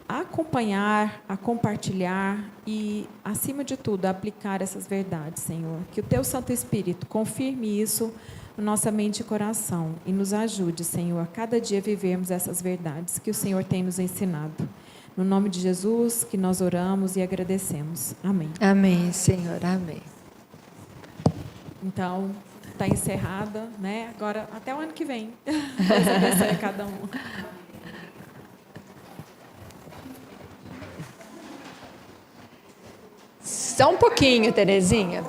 acompanhar, a compartilhar e, acima de tudo, a aplicar essas verdades, Senhor. Que o Teu Santo Espírito confirme isso na nossa mente e coração e nos ajude, Senhor, a cada dia vivermos essas verdades que o Senhor tem nos ensinado. No nome de Jesus, que nós oramos e agradecemos. Amém. Amém, Senhor. Amém. Então, está encerrada, né? Agora, até o ano que vem. Deus abençoe a cada um. Só um pouquinho, Terezinha.